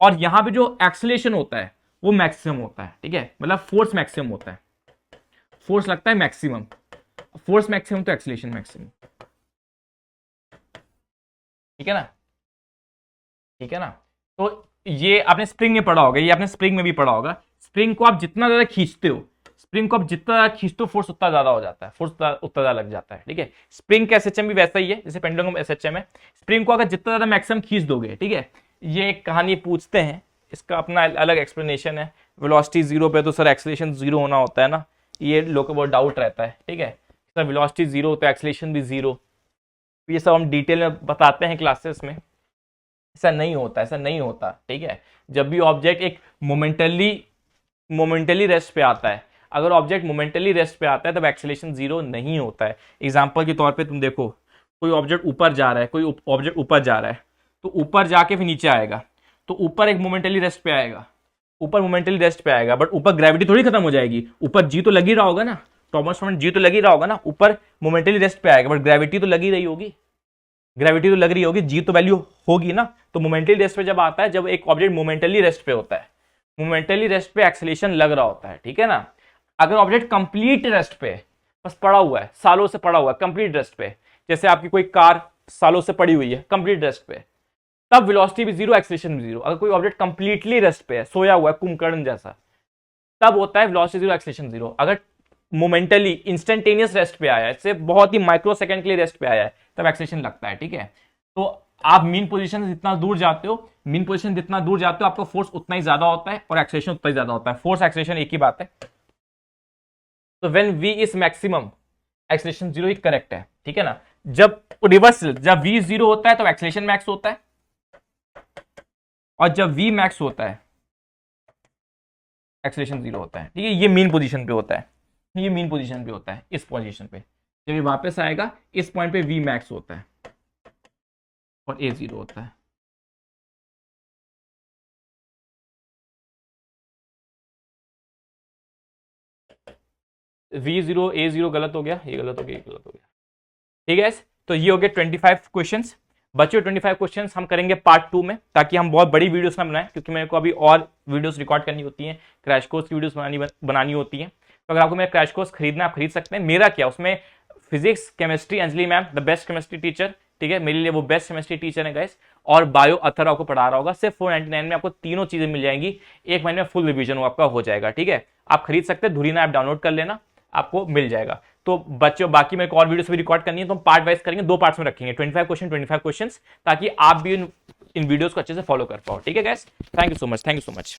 और यहां पे जो एक्सेलरेशन होता है वो मैक्सिमम होता है, ठीक है, मतलब फोर्स मैक्सिमम होता है, फोर्स लगता है मैक्सिमम, फोर्स मैक्सिमम तो एक्सेलरेशन मैक्सिमम, ठीक है ना, ठीक है ना। तो ये आपने स्प्रिंग में पढ़ा होगा, ये आपने स्प्रिंग में भी पढ़ा होगा, स्प्रिंग को आप जितना ज्यादा खींचते हो, स्प्रिंग को आप जितना ज्यादा खींचते हो, फोर्स उतना ज्यादा हो जाता है, फोर्स उतना ज्यादा लग जाता है, ठीक है। स्प्रिंग का एसएचएम भी वैसा ही है जैसे पेंडुलम का एसएचएम है, स्प्रिंग को अगर जितना ज्यादा मैक्सिमम खींच दोगे, ठीक है, ये एक कहानी पूछते हैं, इसका अपना अलग एक्सप्लेनेशन है। वेलोसिटी जीरो पे तो सर एक्सेलरेशन जीरो होना होता है ना, ये लोगों को बहुत डाउट रहता है, ठीक है, सर वेलोसिटी जीरो तो एक्सेलरेशन भी जीरो, ये सब हम डिटेल में बताते हैं क्लासेस में। ऐसा नहीं होता, ऐसा नहीं होता, ठीक है। जब भी ऑब्जेक्ट एक मोमेंटली रेस्ट पे आता है, अगर ऑब्जेक्ट मोमेंटली रेस्ट पे आता है तब एक्सेलरेशन जीरो नहीं होता है। एग्जांपल के तौर पे तुम देखो, कोई ऑब्जेक्ट ऊपर जा रहा है, कोई ऑब्जेक्ट ऊपर जा रहा है, तो ऊपर जाके फिर नीचे आएगा, तो ऊपर एक मोमेंटली रेस्ट पे आएगा, ऊपर मोमेंटली रेस्ट पे आएगा, बट ऊपर ग्रेविटी थोड़ी खत्म हो जाएगी, ऊपर जी तो लगी रहा होगा ना, थॉमस मोमेंट जी तो लगी रहा होगा ना, ऊपर मोमेंटली रेस्ट पे आएगा, बट ग्रेविटी तो लगी रही होगी, ग्रेविटी तो लग रही होगी, जी तो वैल्यू होगी ना। तो मोमेंटली रेस्ट पे जब आता है, जब एक ऑब्जेक्ट मोमेंटली रेस्ट पे होता है, मोमेंटली रेस्ट पे एक्सेलरेशन लग रहा होता है, ठीक है ना। अगर ऑब्जेक्ट कंप्लीट रेस्ट पे बस पड़ा हुआ है, सालों से पड़ा हुआ है कंप्लीट रेस्ट पे, जैसे आपकी कोई कार सालों से पड़ी हुई है कंप्लीट रेस्ट पे, तब वेलोसिटी भी जीरो, एक्सेलरेशन भी जीरो। अगर कोई ऑब्जेक्ट कंप्लीटली रेस्ट पे है, सोया हुआ है कुंभकर्ण जैसा, तब होता है वेलोसिटी जीरो, एक्सेलरेशन जीरो। अगर मोमेंटली इंस्टेंटेनियस रेस्ट पे आया है, इससे बहुत ही माइक्रो सेकंड के लिए रेस्ट पे आया है, तब एक्सेलरेशन लगता है, ठीक है। तो आप मीन पोजीशन से जितना दूर जाते हो, मीन पोजीशन जितना दूर जाते हो, आपका फोर्स उतना ही ज्यादा होता है और एक्सेलरेशन उतना ही ज्यादा होता है, फोर्स एक्सेलरेशन एक ही बात है। तो when v is maximum, acceleration zero he correct है, ठीक है ना। जब रिवर्सल, जब v 0 होता है तो एक्सेलरेशन मैक्स होता है, और जब v मैक्स होता है एक्सेलरेशन 0 होता है। ठीक है, ये मीन पोजीशन पे होता है, ये मीन पोजीशन पे होता है। इस पोजीशन पे जब ये वापस आएगा इस पॉइंट पे v मैक्स होता है और a 0 होता है। v0 a0 गलत हो गया, ये गलत हो गया, ये गलत हो गया। ठीक है, तो ये हो गए 25 क्वेश्चंस। बच्चों 25 क्वेश्चंस हम करेंगे पार्ट 2 में, ताकि हम बहुत बड़ी वीडियोस ना बनाएं, क्योंकि मेरे को अभी और वीडियोस रिकॉर्ड करनी होती हैं, क्रैश कोर्स की वीडियोस बनानी होती हैं। तो अगर आपको मेरा क्रैश कोर्स खरीदना, आप खरीद सकते हैं। मेरा क्या, उसमें physics, chemistry, Anjali ma'am the best chemistry teacher, ठीक है, मेरे लिए वो बेस्ट केमिस्ट्री टीचर है गाइस, और बायो अथर आपको पढ़ा रहा होगा। सिर्फ 499 में आपको तीनों चीजें मिल जाएंगी, एक महीने में फुल रिवीजन आपका हो जाएगा। ठीक है, आप खरीद सकते हैं, धुरीना ऐप डाउनलोड कर लेना, आपको मिल जाएगा। तो बच्चों बाकी मेरे को और वीडियोस भी रिकॉर्ड करनी है, तो हम पार्ट वाइज करेंगे, 2 पार्ट्स में रखेंगे, 25 क्वेश्चन, ताकि आप भी इन वीडियोस को अच्छे से फॉलो कर पाओ। ठीक है guys, thank you so much, thank you so much.